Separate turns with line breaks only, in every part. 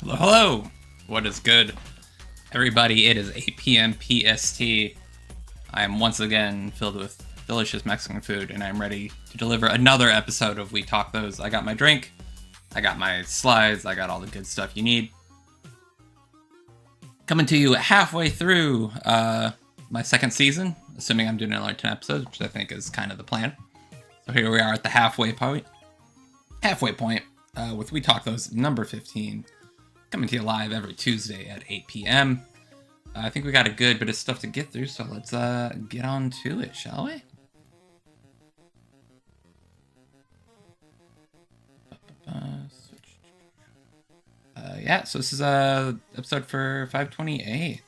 Hello, hello! What is good, everybody? It is 8 p.m. PST. I am once again filled with delicious Mexican food, and I'm ready to deliver another episode of We Talk Those. I got my drink, I got my slides, I got all the good stuff you need. Coming to you halfway through my second season, assuming I'm doing another 10 episodes, which I think is kind of the plan. So here we are at the halfway point. With We Talk Those number 15. Coming to you live every Tuesday at 8 p.m. I think we got a good bit of stuff to get through, so let's get on to it, shall we? Yeah, so this is episode for 528.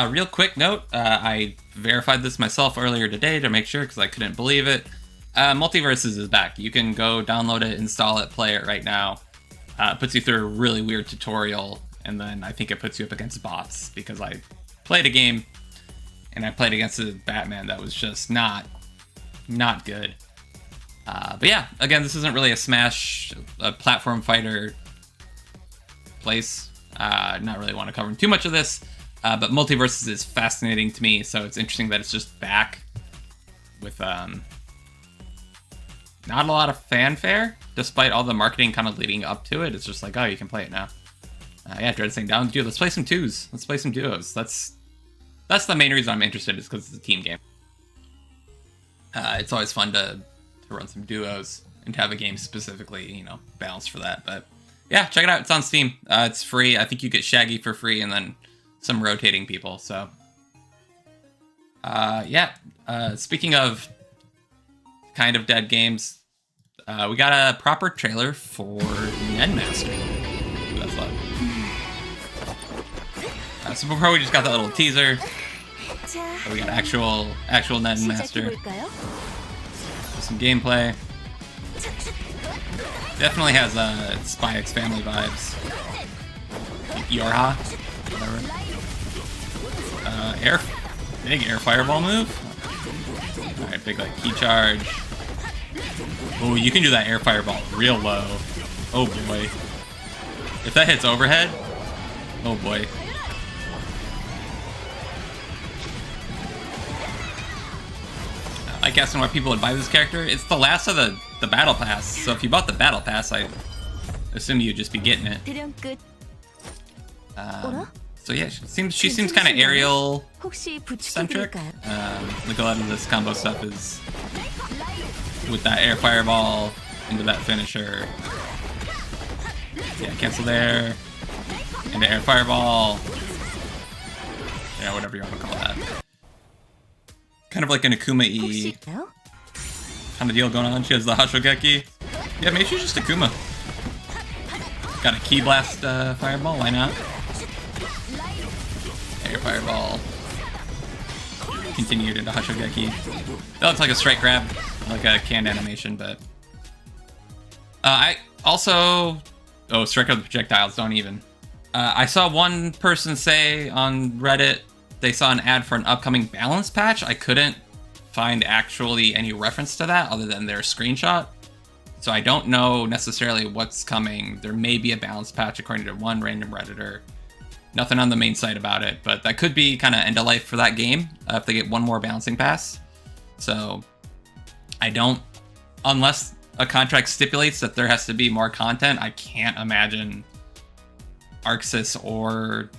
Real quick note, I verified this myself earlier today to make sure because I couldn't believe it. Multiverses is back. You can go download it, install it, play it right now. It puts you through a really weird tutorial, and then I think it puts you up against bots, because I played a game, and I played against a Batman that was just not good. But yeah, again, this isn't really a platform fighter place. Not really want to cover too much of this, but Multiverses is fascinating to me, so it's interesting that it's just back with not a lot of fanfare, despite all the marketing kind of leading up to it. It's just like, oh, you can play it now. Yeah, Dread saying down. Dude, let's play some twos. Let's play some duos. That's the main reason I'm interested, is because it's a team game. It's always fun to run some duos and to have a game specifically, balanced for that. But yeah, check it out. It's on Steam. It's free. I think you get Shaggy for free and then some rotating people. So yeah. Speaking of kind of dead games, we got a proper trailer for Nen Master. Ooh, that's loud. So before we just got that little teaser, we got actual Nen Master. Some gameplay. Definitely has Spy X Family vibes. Yorha, whatever. Big air fireball move. All right, big key charge. Oh, you can do that air fireball real low. Oh boy. If that hits overhead, oh boy. I guess why people would buy this character. It's the last of the battle pass. So if you bought the battle pass, I assume you'd just be getting it. So yeah, she seems kind of aerial centric. Like a lot of this combo stuff is with that air fireball into that finisher. Yeah, cancel there. Into air fireball. Yeah, whatever you want to call that. Kind of like an Akuma-y kind of deal going on. She has the Hashogeki. Yeah, maybe she's just Akuma. Got a Ki Blast fireball, why not? Air fireball. Continued into Hashogeki. That looks like a strike grab, like a canned animation, but I also strike up the projectiles, don't even. I saw one person say on Reddit they saw an ad for an upcoming balance patch. I couldn't find actually any reference to that other than their screenshot, so I don't know necessarily what's coming. There may be a balance patch according to one random Redditor. Nothing on the main site about it, but that could be kind of end of life for that game if they get one more balancing pass. So unless a contract stipulates that there has to be more content, I can't imagine Arxis or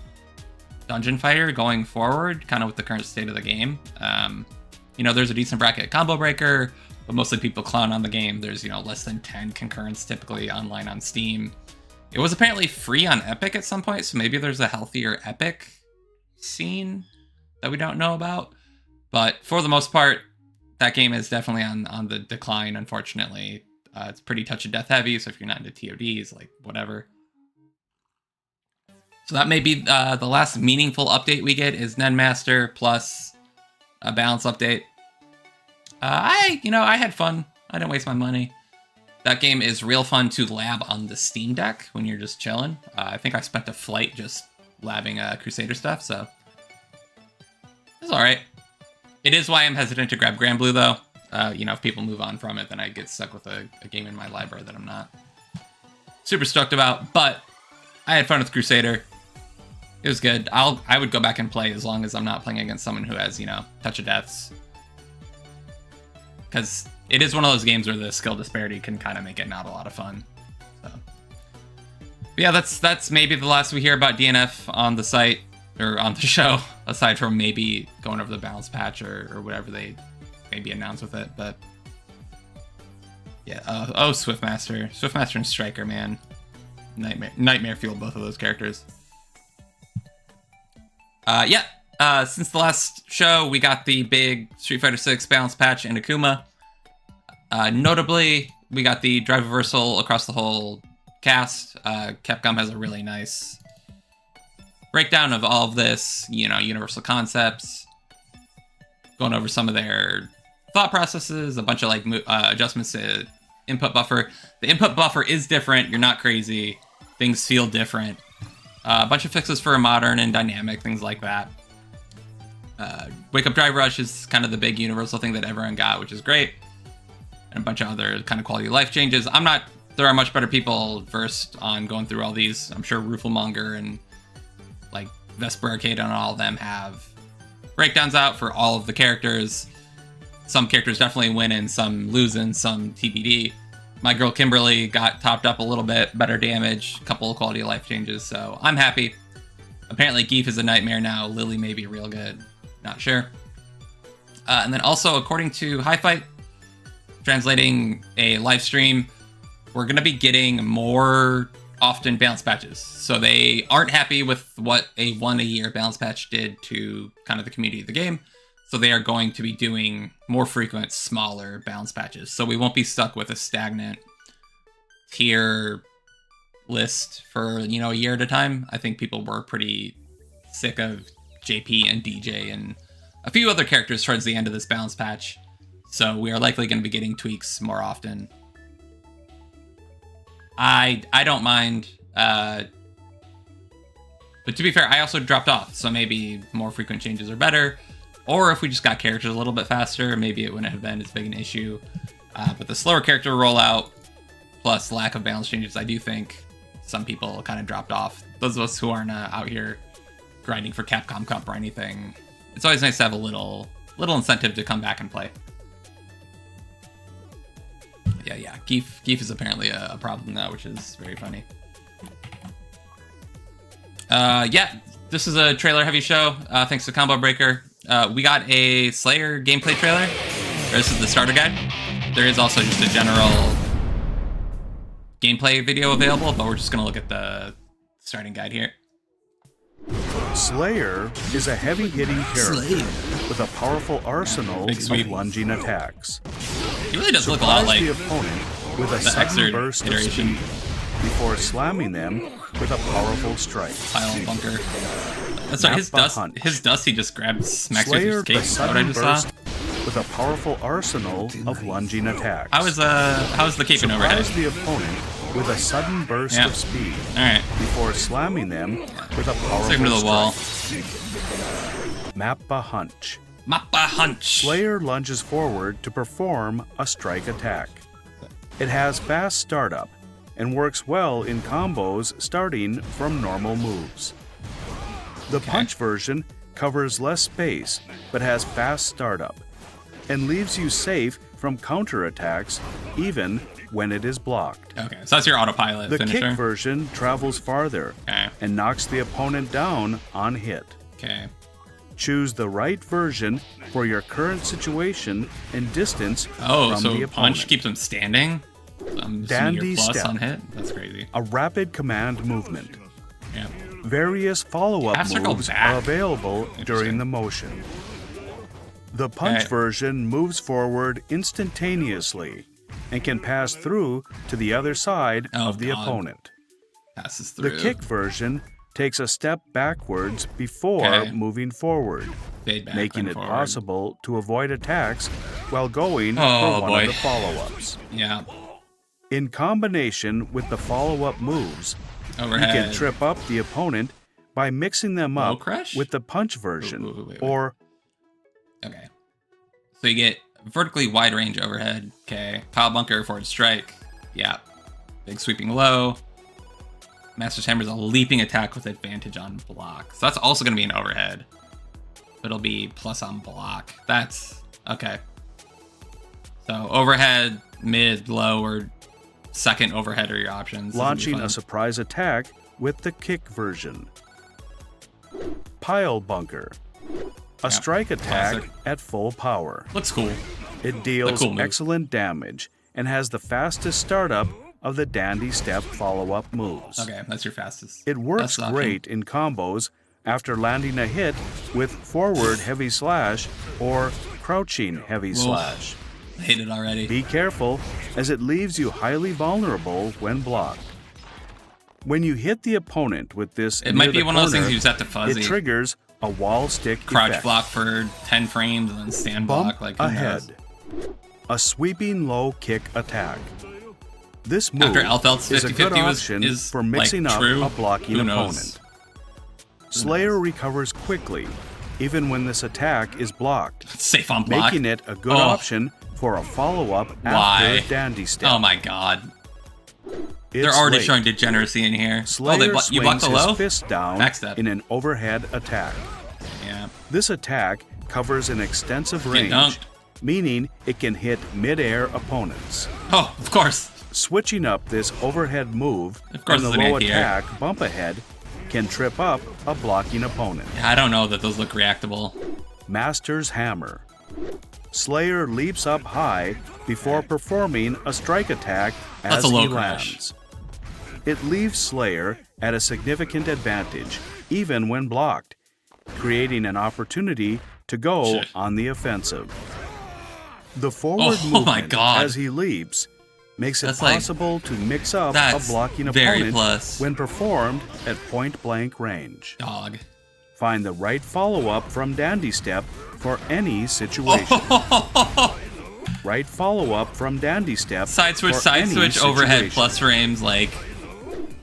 Dungeon Fighter going forward, kind of with the current state of the game. There's a decent bracket combo breaker, but mostly people clown on the game. There's, less than 10 concurrents typically online on Steam. It was apparently free on Epic at some point, so maybe there's a healthier Epic scene that we don't know about. But for the most part, that game is definitely on the decline, unfortunately. It's pretty touch of death heavy, so if you're not into TODs, whatever. So that may be the last meaningful update we get is Nen Master plus a balance update. I had fun. I didn't waste my money. That game is real fun to lab on the Steam Deck when you're just chilling. I think I spent a flight just labbing Crusader stuff, so it's all right. It is why I'm hesitant to grab Grand Blue, though. If people move on from it, then I get stuck with a game in my library that I'm not super stoked about. But I had fun with Crusader. It was good. I would go back and play as long as I'm not playing against someone who has, you know, touch of deaths. Because it is one of those games where the skill disparity can kind of make it not a lot of fun. So, but yeah, that's maybe the last we hear about DNF on the site or on the show, aside from maybe going over the balance patch or whatever they maybe announce with it. But yeah, Swiftmaster and Striker, man, nightmare fuel, both of those characters. Since the last show, we got the big Street Fighter 6 balance patch in Akuma. Notably, we got the drive reversal across the whole cast. Capcom has a really nice breakdown of all of this, you know, universal concepts, going over some of their thought processes, a bunch of like adjustments to input buffer. The input buffer is different. You're not crazy. Things feel different. A bunch of fixes for modern and dynamic, things like that. Wake Up Drive Rush is kind of the big universal thing that everyone got, which is great. And a bunch of other kind of quality of life changes. There are much better people versed on going through all these. I'm sure Rooflemonger and like Vesper Arcade and all of them have breakdowns out for all of the characters. Some characters definitely win and some lose and some TBD. My girl Kimberly got topped up a little bit, better damage, a couple of quality of life changes, so I'm happy. Apparently Geef is a nightmare now. Lily may be real good. Not sure. And then also, according to Hi Fight, translating a live stream, we're going to be getting more often balance patches. So they aren't happy with what a one-a-year balance patch did to kind of the community of the game. So they are going to be doing more frequent, smaller balance patches. So we won't be stuck with a stagnant tier list for, you know, a year at a time. I think people were pretty sick of JP and DJ and a few other characters towards the end of this balance patch. So we are likely going to be getting tweaks more often. I don't mind, but to be fair, I also dropped off, so maybe more frequent changes are better. Or if we just got characters a little bit faster, maybe it wouldn't have been as big an issue. But the slower character rollout, plus lack of balance changes, I do think some people kind of dropped off. Those of us who aren't out here grinding for Capcom Cup or anything, it's always nice to have a little incentive to come back and play. Yeah. Geef is apparently a problem now, which is very funny. This is a trailer-heavy show, thanks to Combo Breaker. We got a Slayer gameplay trailer. This is the starter guide. There is also just a general gameplay video available, but we're just going to look at the starting guide here.
Slayer is a heavy-hitting character with a powerful arsenal of lunging attacks.
He really does look a lot like
the opponent with a sudden burst of speed before slamming them with a powerful strike.
Pile and bunker. That's right, his dust he just grabbed, smacks with his cape. Is that what I just saw?
With a powerful arsenal of lunging attacks.
How is the cape in overhead?
Surprise the opponent with a sudden burst of speed.
Alright.
Before slamming them with a powerful
Take him to the wall.
Mappa Hunch.
Mappa Hunch.
Slayer lunges forward to perform a strike attack. It has fast startup and works well in combos starting from normal moves. The punch version covers less space but has fast startup and leaves you safe from counterattacks even when it is blocked.
Okay, so that's your autopilot finisher.
The kick version travels farther and knocks the opponent down on hit.
Okay.
Choose the right version for your current situation and distance from
so
the opponent.
punch keeps him standing? I'm
Dandy
plus
step.
On hit? That's crazy.
A rapid command movement.
Yeah.
Various follow-up moves are available during the motion. The punch version moves forward instantaneously and can pass through to the other side of the opponent.
Passes through.
The kick version takes a step backwards before moving forward, making it possible to avoid attacks while going for one of the follow-ups.
Yeah.
In combination with the follow-up moves,
overhead.
You can trip up the opponent by mixing them up with the punch version, or...
Okay. So you get vertically wide range overhead. Okay. Pile bunker, forward strike. Yeah. Big sweeping low. Master's Hammer is a leaping attack with advantage on block. So that's also going to be an overhead. It'll be plus on block. That's okay. So overhead, mid, low, or second overhead are your options.
Launching a surprise attack with the kick version. Pile Bunker. A strike attack
classic.
at full power.
Looks cool.
It deals
cool move.
excellent damage and has the fastest startup of the Dandy Step follow-up moves.
Okay, that's your fastest.
It works
Best option.
great in combos after landing a hit with forward heavy slash or crouching heavy slash.
I hate it already.
Be careful, as it leaves you highly vulnerable when blocked. When you hit the opponent with this,
It might be
near the
one of those things
corner,
you just have to fuzzy.
It triggers a wall stick
Crouch
effect.
block for 10 frames and then stand
Bump
block like who
ahead.
knows?
A sweeping low kick attack. This move
After Elfelt's
is a good
50-50
option
is
for mixing
like
up
true.
a blocking
Who knows?
opponent. Slayer recovers quickly, even when this attack is blocked,
It's safe on block.
making it a good option for a follow-up
Why?
after Dandy Step.
Oh my god. They're
It's
already
late.
showing degeneracy in here.
Slayer
You blocked
swings
the low?
his fist down
Backstep.
in an overhead attack.
Yeah.
This attack covers an extensive
Get
range,
dunked.
meaning it can hit mid-air opponents.
Oh, of course.
Switching up this overhead move
Of course
and the
it's an
low
anti-air.
attack bump ahead can trip up a blocking opponent.
I don't know that those look reactable.
Master's Hammer. Slayer leaps up high before performing a strike attack as
That's a low
he
crash.
lands. It leaves Slayer at a significant advantage, even when blocked, creating an opportunity to go
Shit.
on the offensive. The forward
Oh my
movement
God.
as he leaps makes it
That's like-
possible to mix up a
that's
blocking
very
opponent
plus.
when performed at point-blank range.
Dog.
Find the right follow-up from Dandy Step for any situation. Right follow-up from Dandy Step
Side switch,
for
side
any
switch, overhead,
situation.
plus frames, like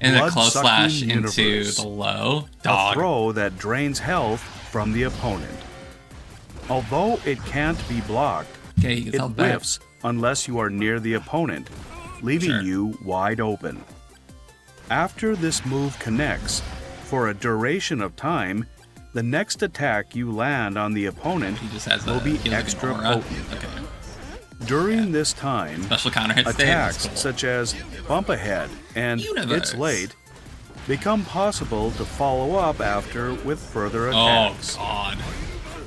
in the close
Blood-sucking
slash into
universe.
the low.
A
Dog.
throw that drains health from the opponent. Although it can't be blocked,
Okay, he gets
it
held back.
whiffs unless you are near the opponent, leaving
Sure.
you wide open. After this move connects, for a duration of time, the next attack you land on the opponent
He just has
will be
he has
extra
an aura.
potent.
Okay.
During this time,
Special counter hit state.
attacks
That's cool.
such as Bump Ahead and
Universe.
It's Late become possible to follow up after with further
Oh
attacks.
god.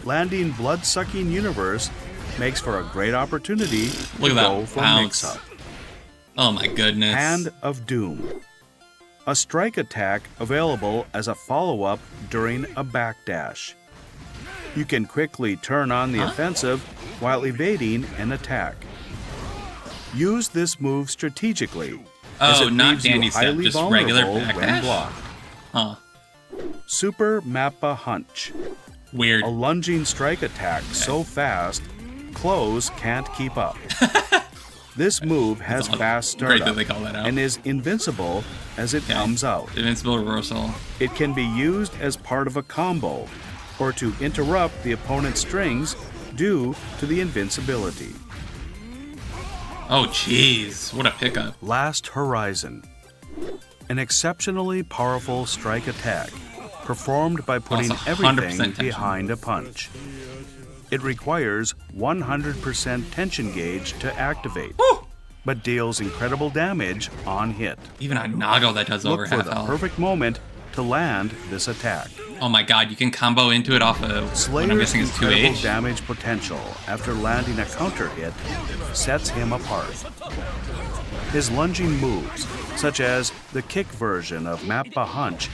Landing Blood-Sucking Universe makes for a great opportunity
Look
to
at
go
that
for
bounce.
mix-up.
Oh my goodness.
Hand of Doom. A strike attack available as a follow-up during a backdash. You can quickly turn on the offensive while evading an attack. Use this move strategically, as
Oh,
it
not
leaves you
Dandy Step,
highly
just
vulnerable
regular
when
backdash?
blocked.
Huh.
Super Mappa Hunch.
Weird.
A lunging strike attack so fast, clothes can't keep up. This move has
awesome.
fast
Great that
startup
they call that out.
and is invincible as it
Okay.
comes out.
Invincible reversal.
It can be used as part of a combo or to interrupt the opponent's strings due to the invincibility.
Oh jeez. What a pickup.
Last Horizon. An exceptionally powerful strike attack performed by putting
Also 100%
everything
tension.
behind a punch. It requires 100% tension gauge to activate,
Woo!
but deals incredible damage on hit.
Even on Nago that does over
Look for
half
the
health.
perfect moment to land this attack.
Oh my god, you can combo into it off of what I'm
Slayer's
guessing is
incredible
2H.
damage potential after landing a counter hit sets him apart. His lunging moves, such as the kick version of Mappa Hunch,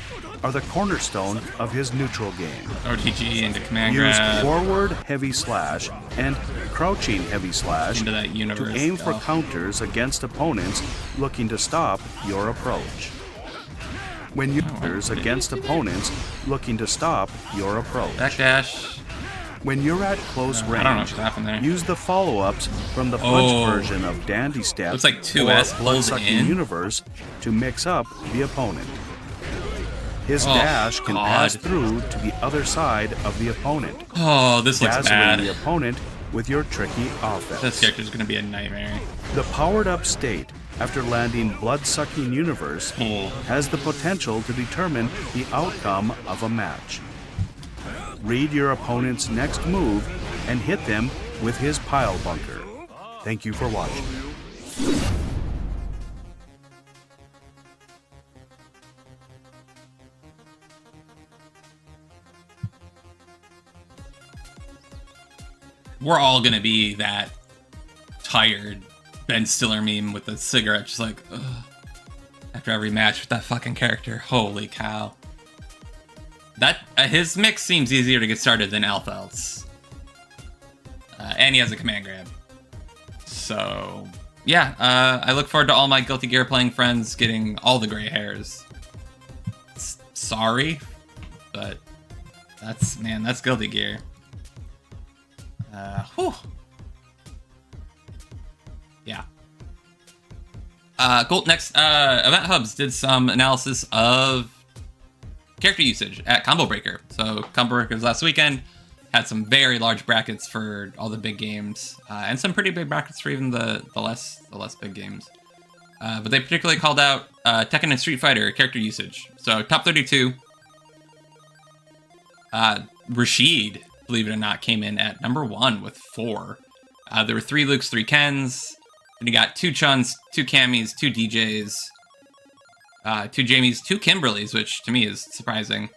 are the cornerstone of his neutral game.
OTG into command
Use
grab
forward heavy slash and crouching heavy slash
into that
to
universe.
aim for
stuff.
counters against opponents looking to stop your approach. When users against opponents looking to stop your approach.
Backdash.
When you're at close
I don't know
range,
what happened there.
use the follow-ups from the punch
Oh.
version of Dandy Step
Looks like 2S
or
pulled
Blood-Sucking
in.
Universe to mix up the opponent. His
Oh,
dash can
God.
pass through to the other side of the opponent,
Oh, this looks
dazzling
bad.
the opponent with your tricky offense.
This character's gonna be a nightmare.
The powered-up state after landing Blood-Sucking Universe has the potential to determine the outcome of a match. Read your opponent's next move and hit them with his pile bunker. Thank you for watching.
We're all gonna be that tired Ben Stiller meme with the cigarette, just like, ugh, after every match with that fucking character. Holy cow. That his mix seems easier to get started than Alfeld's. And he has a command grab. So, yeah, I look forward to all my Guilty Gear playing friends getting all the gray hairs. Sorry, but that's Guilty Gear. Whew. Yeah. Next, Event Hubs did some analysis of character usage at Combo Breaker. So Combo Breakers last weekend had some very large brackets for all the big games, and some pretty big brackets for even the less big games. But they particularly called out Tekken and Street Fighter character usage. So top 32, Rashid, believe it or not, came in at number 1 with 4. There were 3 Lukes, 3 Kens. And you got 2 Chuns, 2 Cammies, 2 DJs, 2 Jamies, 2 Kimberlys, which to me is surprising.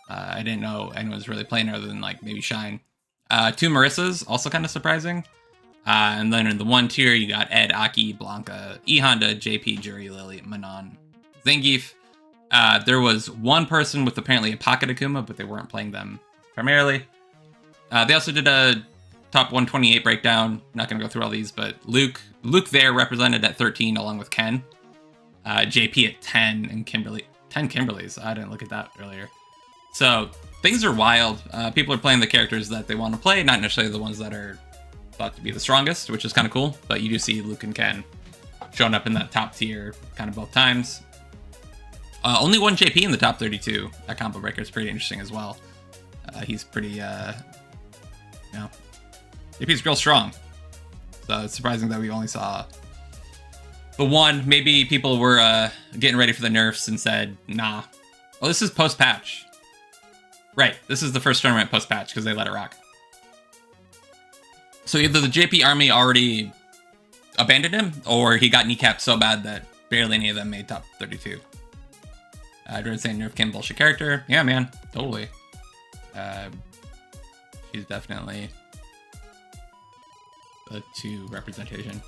I didn't know anyone was really playing other than like maybe Shine. 2 Marissas, also kind of surprising. And then in the 1 tier, you got Ed, Aki, Blanca, E Honda, JP, Jury, Lily, Manon, Zangief. There was 1 person with apparently a Pocket Akuma, but they weren't playing them primarily. They also did a top 128 breakdown. Not going to go through all these, but Luke there represented at 13 along with Ken. JP at 10 and 10 Kimberlys. I didn't look at that earlier. So things are wild. People are playing the characters that they want to play, not necessarily the ones that are thought to be the strongest, which is kind of cool. But you do see Luke and Ken showing up in that top tier kind of both times. Only 1 JP in the top 32 at Combo Breaker is pretty interesting as well. He's pretty, JP's real strong. So it's surprising that we only saw the 1. Maybe people were getting ready for the nerfs and said, nah. Oh, this is post-patch. Right, this is the first tournament post-patch because they let it rock. So either the JP army already abandoned him, or he got kneecapped so bad that barely any of them made top 32. Dread saying Nerf Kim bullshit character. Yeah, man, totally. She's definitely a 2 representation.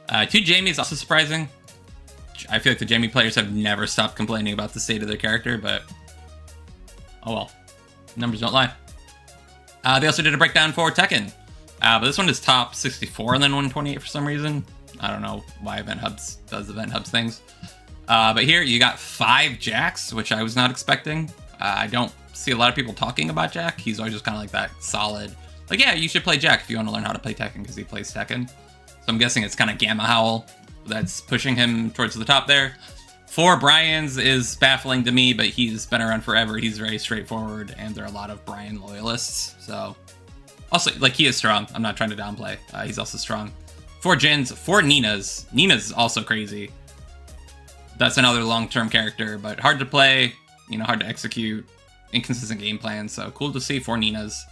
2 Jamies, also surprising. I feel like the Jamie players have never stopped complaining about the state of their character, but oh well. Numbers don't lie. They also did a breakdown for Tekken. But this one is top 64 and then 128 for some reason. I don't know why Event Hubs does Event Hubs things. But here you got 5 Jacks, which I was not expecting. I don't see a lot of people talking about Jack. He's always just kind of like that solid, like, yeah, you should play Jack if you want to learn how to play Tekken because he plays Tekken. So I'm guessing it's kind of Gamma Howl that's pushing him towards the top there. 4 Bryans is baffling to me, but he's been around forever. He's very straightforward, and there are a lot of Bryan loyalists. So also, like, he is strong. I'm not trying to downplay. He's also strong. 4 Jins, 4 Ninas. Nina's also crazy. That's another long-term character, but hard to play, hard to execute, inconsistent game plan. So cool to see 4 Ninas.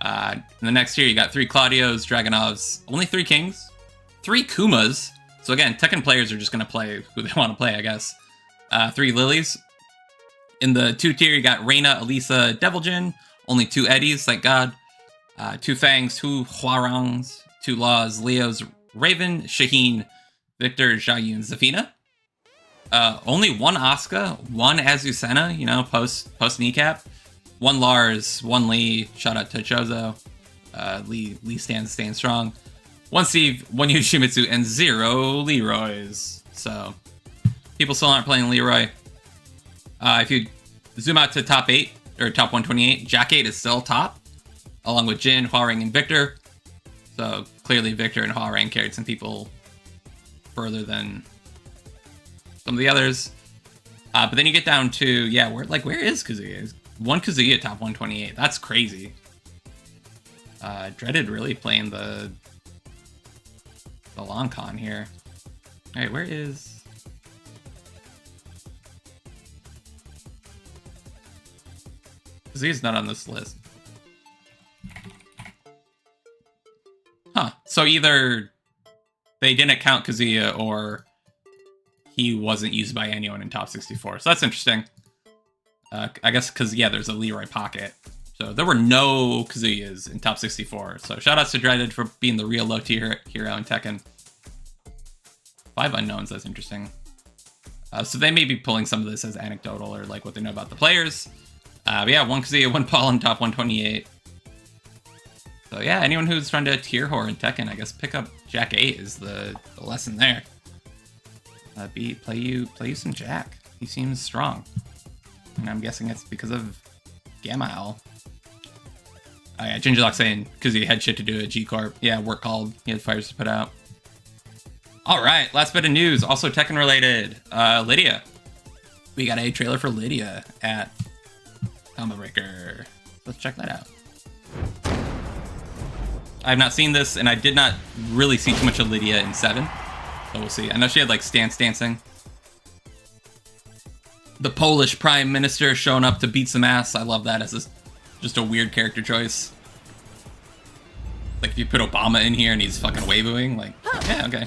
In the next tier, you got 3 Claudios, Dragonovs, only 3 Kings, 3 Kumas. So again, Tekken players are just going to play who they want to play, I guess. 3 Lilies. In the 2 tier, you got Reina, Elisa, Deviljin, only 2 Eddies, thank God. 2 Fangs, 2 Huarangs, 2 Laws, Leos, Raven, Shaheen, Victor, Xiaoyun, Zafina. Only 1 Asuka, 1 Azucena, post kneecap. 1 Lars, 1 Lee, shout out to Chozo. Lee staying strong. 1 Steve, 1 Yoshimitsu, and 0 Leroy's. So, people still aren't playing Leroy. If you zoom out to top 8, or top 128, Jack 8 is still top, along with Jin, Huarang, and Victor. So, clearly Victor and Huarang carried some people further than some of the others. But then you get down to, where is Kazuya? 1 Kazuya top 128. That's crazy. Dreaded really playing the long con here. All right, where is? Kazuya's not on this list. Huh. So either they didn't count Kazuya or he wasn't used by anyone in top 64. So that's interesting. I guess because, yeah, there's a Leroy Pocket. So there were no Kazuyas in top 64. So shout outs to Dreaded for being the real low tier hero in Tekken. 5 unknowns, that's interesting. So they may be pulling some of this as anecdotal or like what they know about the players. But yeah, 1 Kazuya, 1 Paul in top 128. So yeah, anyone who's trying to tier whore in Tekken, I guess pick up Jack 8 is the lesson there. Play you some Jack. He seems strong. And I'm guessing it's because of Gamma Owl. Oh yeah, Gingerlock saying because he had shit to do at G-Corp. Yeah, work called. He had fires to put out. Alright, last bit of news, also Tekken related. Lidia. We got a trailer for Lidia at Combo Breaker. Let's check that out. I have not seen this, and I did not really see too much of Lidia in 7. So we'll see. I know she had like stance dancing. The Polish Prime Minister showing up to beat some ass. I love that as just a weird character choice. Like if you put Obama in here and he's fucking waving, like, yeah, okay.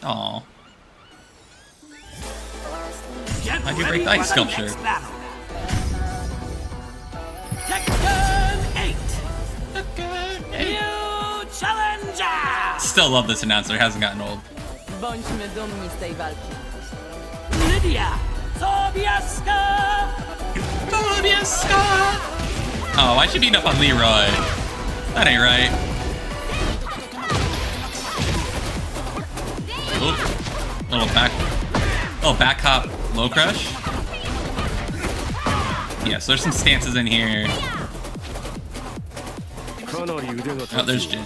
Aww. How'd you break the ice sculpture?
Tekken 8! Tekken 8! New challenger!
Still love this announcer, it hasn't gotten old.
Bądźmy dumni z tej walki.
Lidia! Sobieska!
Sobieska! Oh, why'd you beat up on Leroy? That ain't right. Oop. Little back hop low crush. Yeah, so there's some stances in here. Oh, there's Jin.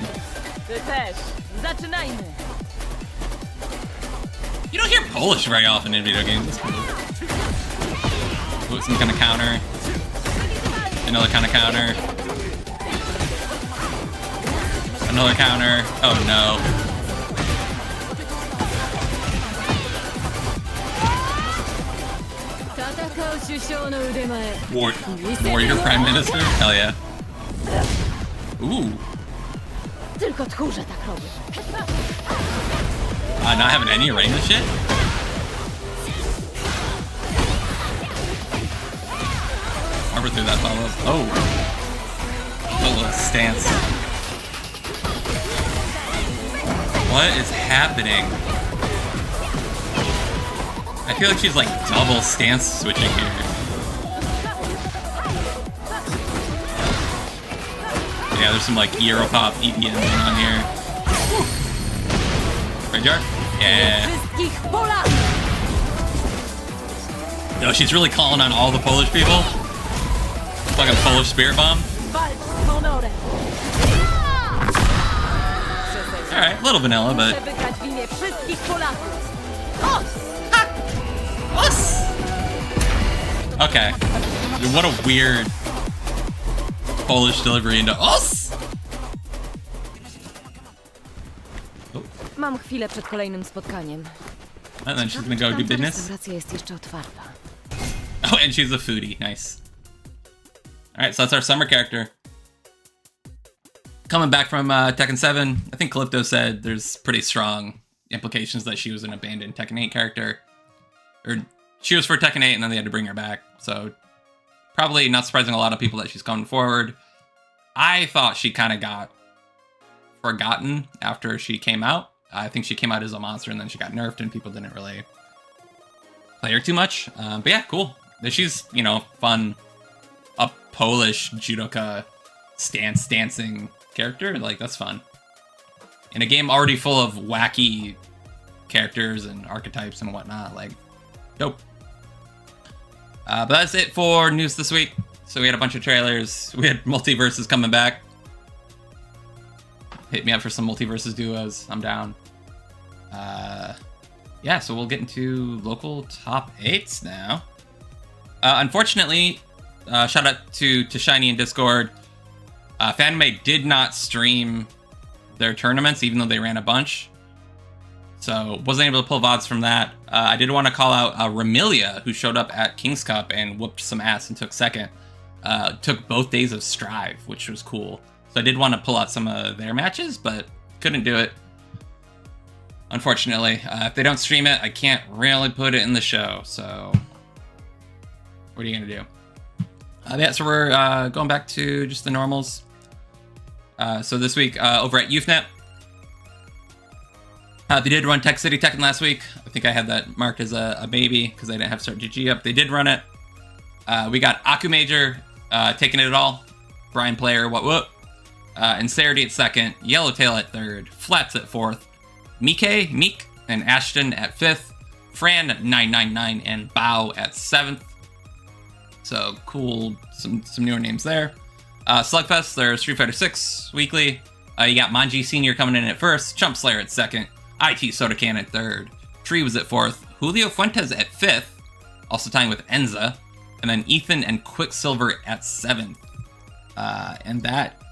Ty też. Zaczynajmy.
You don't hear Polish very often in video games. That's cool. Ooh, some kind of counter. Another kind of counter. Another counter. Oh no. Warrior Prime Minister? Hell yeah. Ooh.
Tylko tchórze tak robią.
Not having any rain and shit? Harbor through that follow-up. Oh. A little stance. What is happening? I feel like she's like double stance switching here. Yeah, there's some like Europop EDM going on here. Red jar? Yeah. Yo, she's really calling on all the Polish people. Fucking Polish spirit bomb. Alright, a little vanilla, but... Okay. What a weird Polish delivery into us.
Mam chwilę przed kolejnym spotkaniem.
And then she's gonna go do business.
Restauracja jest jeszcze otwarta.
Oh, and she's a foodie. Nice. Alright, so that's our summer character. Coming back from Tekken 7, I think Calypto said there's pretty strong implications that she was an abandoned Tekken 8 character. Or she was for Tekken 8 and then they had to bring her back. So probably not surprising a lot of people that she's coming forward. I thought she kind of got forgotten after she came out. I think she came out as a monster and then she got nerfed and people didn't really play her too much. But yeah, cool. She's, you know, fun, a Polish judoka dancing character. Like, that's fun. In a game already full of wacky characters and archetypes and whatnot. Like, dope. But that's it for news this week. So we had a bunch of trailers. We had multiverses coming back. Hit me up for some multiverses duos. I'm down. Yeah, so we'll get into local top 8s now. Unfortunately, shout out to Shiny in Discord. Fanmade did not stream their tournaments, even though they ran a bunch. So wasn't able to pull VODs from that. I did want to call out Ramilia, who showed up at King's Cup and whooped some ass and took second. Took both days of Strive, which was cool. So I did want to pull out some of their matches, but couldn't do it. Unfortunately, if they don't stream it, I can't really put it in the show. So what are you gonna do? Yeah, so we're going back to just the normals. So this week over at YouthNet, they did run Tech City Tekken last week. I think I had that marked as a maybe because I didn't have Start GG up. They did run it. We got Aku Major taking it all. Brian Player, what? And Sarity at second. Yellowtail at third. Flats at fourth. Meek, and Ashton at fifth. Fran 999 and Bao at seventh. So cool, some newer names there. Slugfest, there's Street Fighter 6 weekly. You got Manji Senior coming in at first. Chump Slayer at second. IT Soda Can at third. Tree was at fourth. Julio Fuentes at fifth, also tying with Enza. And then Ethan and Quicksilver at seventh. And that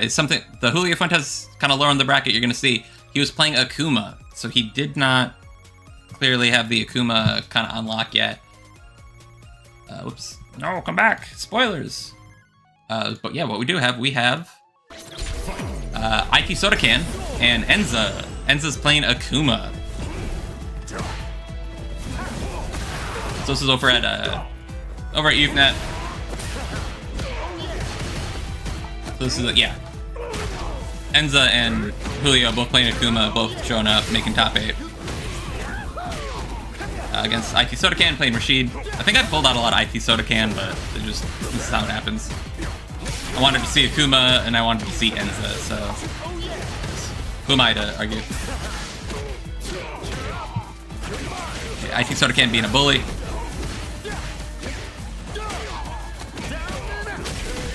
is something, the Julio Fuentes kind of lower in the bracket, you're going to see. He was playing Akuma, so he did not clearly have the Akuma kind of unlock yet. Whoops. No, come back. Spoilers. But yeah, what we have IT Soda Can and Enza. Enza's playing Akuma. So this is over at YouthNet. So this is yeah. Enza and Julio both playing Akuma, both showing up, making top 8. Against IT Soda Can, playing Rashid. I think I pulled out a lot of IT Soda Can, but this is how it happens. I wanted to see Akuma, and I wanted to see Enza, so who am I to argue? Okay, IT Soda Can being a bully.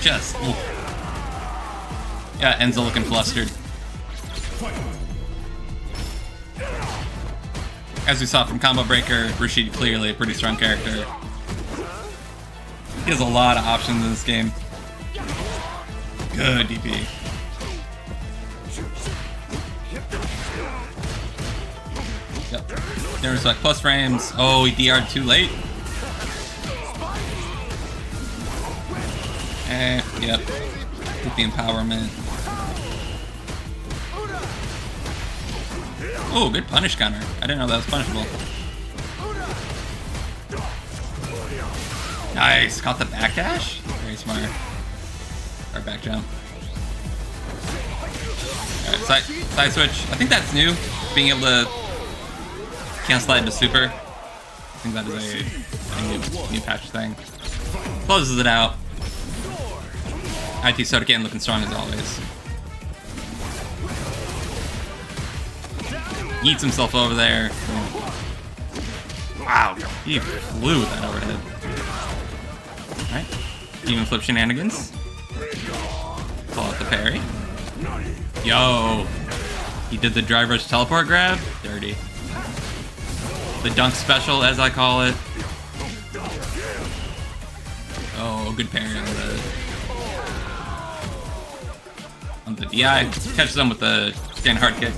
Just, ooh. Yeah, Enza looking flustered. As we saw from Combo Breaker, Rashid clearly a pretty strong character. He has a lot of options in this game. Good DP. Yep. Never select plus frames. Oh, he DR'd too late. Yep. With the empowerment. Oh, good punish counter. I didn't know that was punishable. Nice. Caught the backdash. Very smart. Or back jump. Alright, side switch. I think that's new. Being able to cancel that into super. I think that is a new patch thing. Closes it out. IT Soda Can looking strong as always. Yeets himself over there. Wow, he flew with that overhead. Alright, even flip shenanigans. Pull out the parry. Yo, he did the driver's teleport grab. Dirty. The dunk special, as I call it. Oh, good parry on the DI. Catches them with the stand hard kick.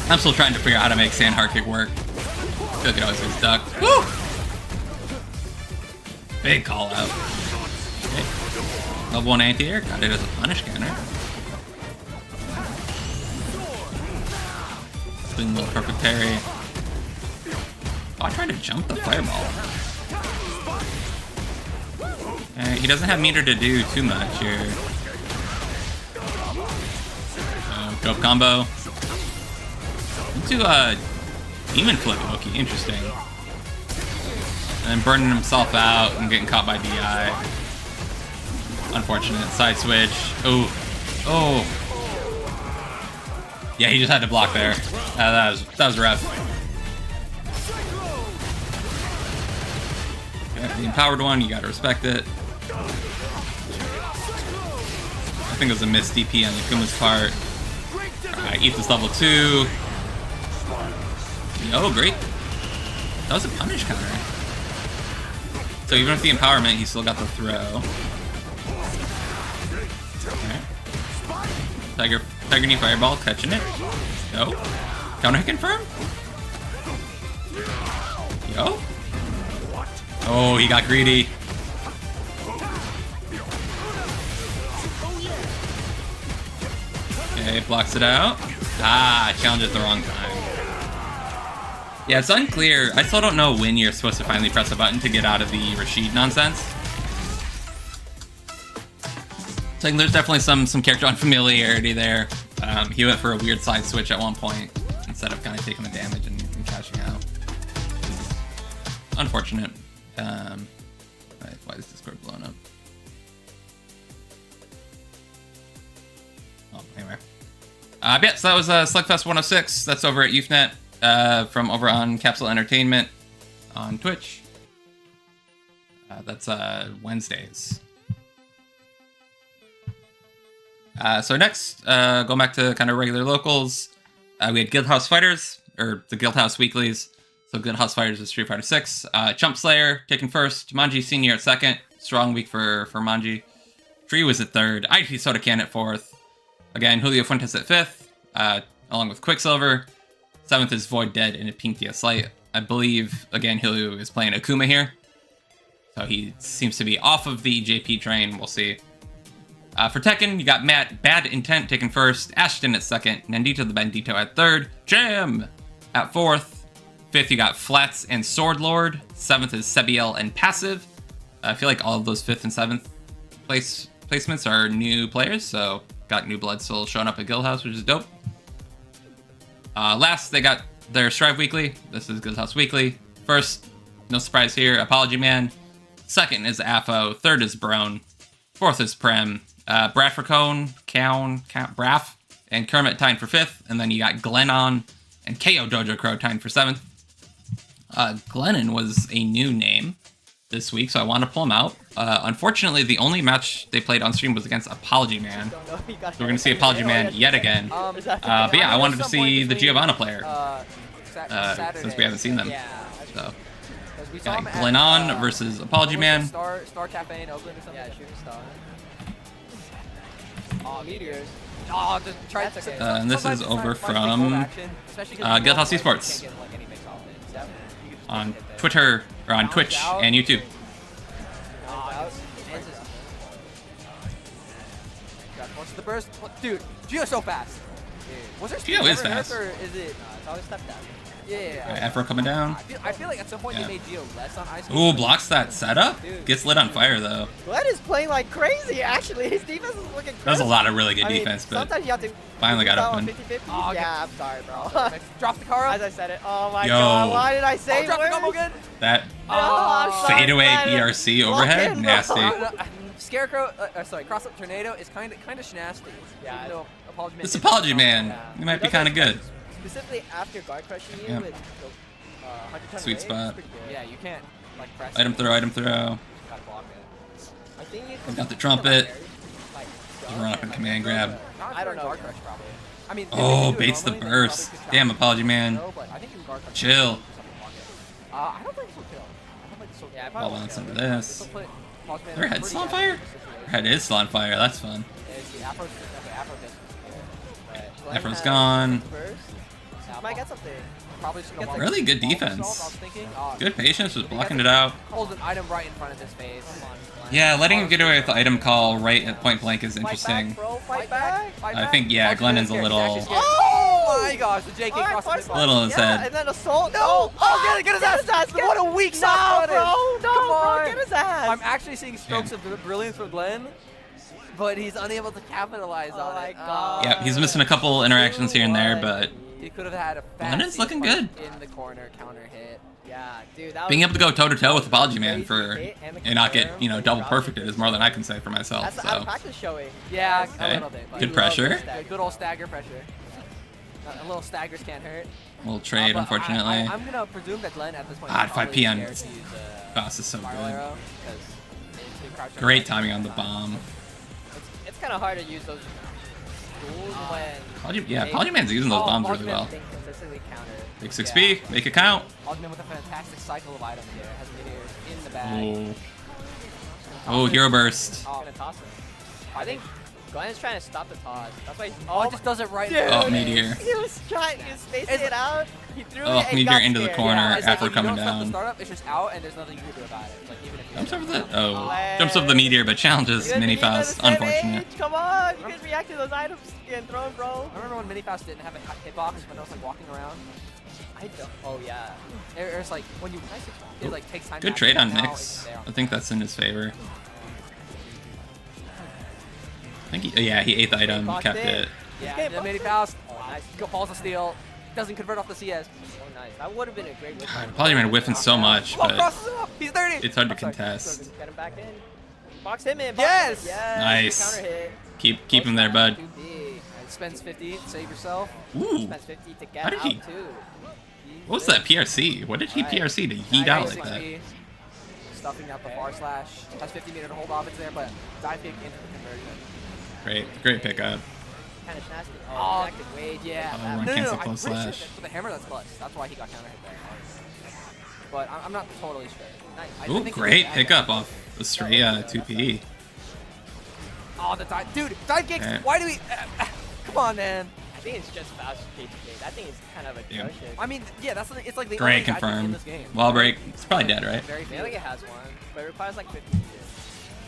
I'm still trying to figure out how to make sand hard kick work. I feel like it always gets stuck. Woo! Big call out. Okay. Level 1 anti-air. Got it as a punish counter. Doing a little perfect parry. Oh, I tried to jump the fireball. He doesn't have meter to do too much here. Go up combo. Into a demon flip, okay, interesting. And then burning himself out and getting caught by DI. Unfortunate. Side switch. Oh. Yeah, he just had to block there. That was rough. Okay, the empowered one, you gotta respect it. I think it was a missed DP on Akuma's part. Alright, eat this level 2. Oh, great. That was a punish counter. So even with the empowerment, he still got the throw. Alright. Tiger Tiger Knee Fireball, catching it. Yo. Counter hit confirm? Yo. Oh, he got greedy. Okay, blocks it out. Ah, challenge at the wrong time. Yeah, it's unclear. I still don't know when you're supposed to finally press a button to get out of the Rashid nonsense. So there's definitely some character unfamiliarity there. He went for a weird side switch at one point instead of kind of taking the damage and cashing out. Unfortunate. Why is Discord blowing up? Oh, anyway. Yeah, so that was Slugfest 106. That's over at YouthNet. From over on Capsule Entertainment on Twitch. That's Wednesdays. So next, going back to kind of regular locals, we had Guildhouse Fighters, or the Guildhouse Weeklies. So Guildhouse Fighters is Street Fighter 6. Chump Slayer taking first, Manji Senior at second. Strong week for Manji. Tree was at third, IT Soda Can at fourth. Again, Julio Fuentes at fifth, along with Quicksilver. Seventh is Void Dead and a Pink Dia Slight. I believe, again, Julio is playing Akuma here. So he seems to be off of the JP train. We'll see. For Tekken, you got Matt Bad Intent taking first. Ashton at second. Nandito the Bandito at third. Jam at fourth. Fifth, you got Flats and Sword Lord. Seventh is Sebiel and Passive. I feel like all of those fifth and seventh placements are new players. So got new blood still showing up at Guildhouse, which is dope. Last, they got their Strive Weekly. This is Guildhouse Weekly. First, no surprise here, Apology Man. Second is AFO. Third is Brown. Fourth is Prem. Brafricone, Braff, and Kermit tying for fifth. And then you got Glennon and KO Dojo Crow tying for seventh. Glennon was a new name this week, so I want to pull him out. Unfortunately, the only match they played on stream was against Apology Man. So we're going to see Apology Man yet again. But yeah, I wanted to see the Giovanna player, since we haven't seen them. So, got Glennon versus Apology Man.
Star Cafe in Oakland or something? Yeah, Shooting Star. Oh, Meteors. Oh, just try to
and this is over from Guildhouse Esports on Twitter, or on Twitch and YouTube.
What's the burst? Dude, Gio's so fast. Was there
Gio is fast.
Or is it? It's always step down. Yeah.
Afro coming down.
I feel like at some point they made Gio less on ice.
Ooh, blocks that setup. Gets lit on fire though.
Glenn is playing like crazy. Actually, his defense is looking crazy.
That was a lot of really good defense, but
sometimes you have to
finally got open.
50-50.
Oh,
yeah, I'm sorry, bro.
Drop the car up.
As I said it. Oh my god, why did I say
drop the combo good.
That
fadeaway
ERC overhead, nasty.
Scarecrow, Cross Up Tornado is kind of schnasty. Yeah.
This Apology Man, he might be kind of good.
Specifically after guard crushing you with the 100-ton
sweet
wave,
spot.
Yeah, you can't like press.
Item throw.
Gotta block it.
I think you
We've got the trumpet. Run up and command grab.
I don't know. Guard crush probably. I mean,
Oh, baits the burst. Damn, Apology Man. Chill.
I don't think so. Yeah,
Ball bounce under this. Their head's still on fire? Their head is still on fire. That's fun. Afro's gone.
might get something.
Really good defense. Good patience with blocking it out.
Holds an item right in front of his face.
Yeah, letting him get away with the item call right at point blank is interesting.
Fight back.
I think, yeah, Glennon's a little...
Oh my gosh, the JK crosses
A little inside.
And then assault.
No! Oh, get his ass! What a weak soft
bro!
punish!
No,
Come
bro,
on!
get his ass!
I'm actually seeing strokes of brilliance from Glenn, but he's unable to capitalize on it.
Oh my god.
Yeah, he's missing a couple interactions here and there, but
he could have had a
Glennon's looking good.
In the corner, counter hit.
Yeah, dude, that
being
was
able to go toe-to-toe with Apology Man for
hit
and not get, you know, double perfected is more than I can say for myself.
That's
So
out of practice showing.
Yeah,
okay.
a little bit. But
Good pressure.
Good old stagger pressure. A little staggers can't hurt.
We'll trade, unfortunately.
I'm gonna presume that Glenn at this point.
Ah, 5 p.m. Boss is so good. Great timing on the bomb.
It's kind of hard to use those tools when.
Apology Man's using those bombs really well.
Consistently counter.
Big 6B, make it count.
Osman with a fantastic cycle of items here. Has Meteor in the bag.
Oh, Hero Burst.
Oh, gonna toss him. I think Glenn's trying to stop the toss. That's why.
Oh, it just does it right.
Dude,
Oh, meteor.
He was spacing it out. He threw
Oh,
it and
meteor
got
into the
scared.
corner
Yeah,
It's like
after
when you
coming
don't stop the
down.
startup, it's just out, and there's nothing you can do about it. Like even if you
Jumps over the jumps over the meteor, but challenges
You guys
mini
need another
fast.
save
Unfortunate.
age. Come on, you guys react to those items getting thrown, bro.
I remember when Minifast didn't have a hitbox when I was like walking around.
I don't. Oh yeah.
It's like when you it like takes time.
Good
to
trade on
activate. Now
Nyx.
it's there.
I think that's in his favor. I think he ate the item,
Boxed
kept
in.
it.
Yeah, the Minifast
Oh, nice.
falls to steal. Doesn't convert off the CS.
Oh, nice. That would have been a great win.
God, Polyman whiffing so much,
Oh,
but
crosses him up. He's 30.
it's hard to
I'm sorry.
contest.
Get him back in. Box him in. Box
Yes!
Him in. Yes.
Nice.
Counter hit.
Keep him there, bud.
2B.
Spends 50. Save yourself.
Ooh,
Spends 50 to get
How did
out
he-
too.
what was that PRC? What did he
Alright.
PRC to yeet out like that?
Stuffing out the bar slash. Has 50 meter to hold off. It's there, but dive kick into the conversion.
Great pickup.
Kind of nasty.
Oh,
connected Wade.
Yeah.
Oh, run cancel close
I'm pretty sure
slash.
that with the hammer that's plus. That's why he got counter hit there. But I'm not totally sure.
Nice.
I
Ooh,
think he
great
was
pickup off the straight 2P.
Oh, the dive. Dude, dive kicks.
Okay.
Why do we. Come on, man.
I think it's just fast K2K. That thing is kind of
Yeah.
atrocious.
I mean, yeah, it's like the
Great
only dive kick in
confirmed.
this game.
Wall break. It's probably dead, right?
Very
I
few.
feel like it has one, but it requires like 50 meters.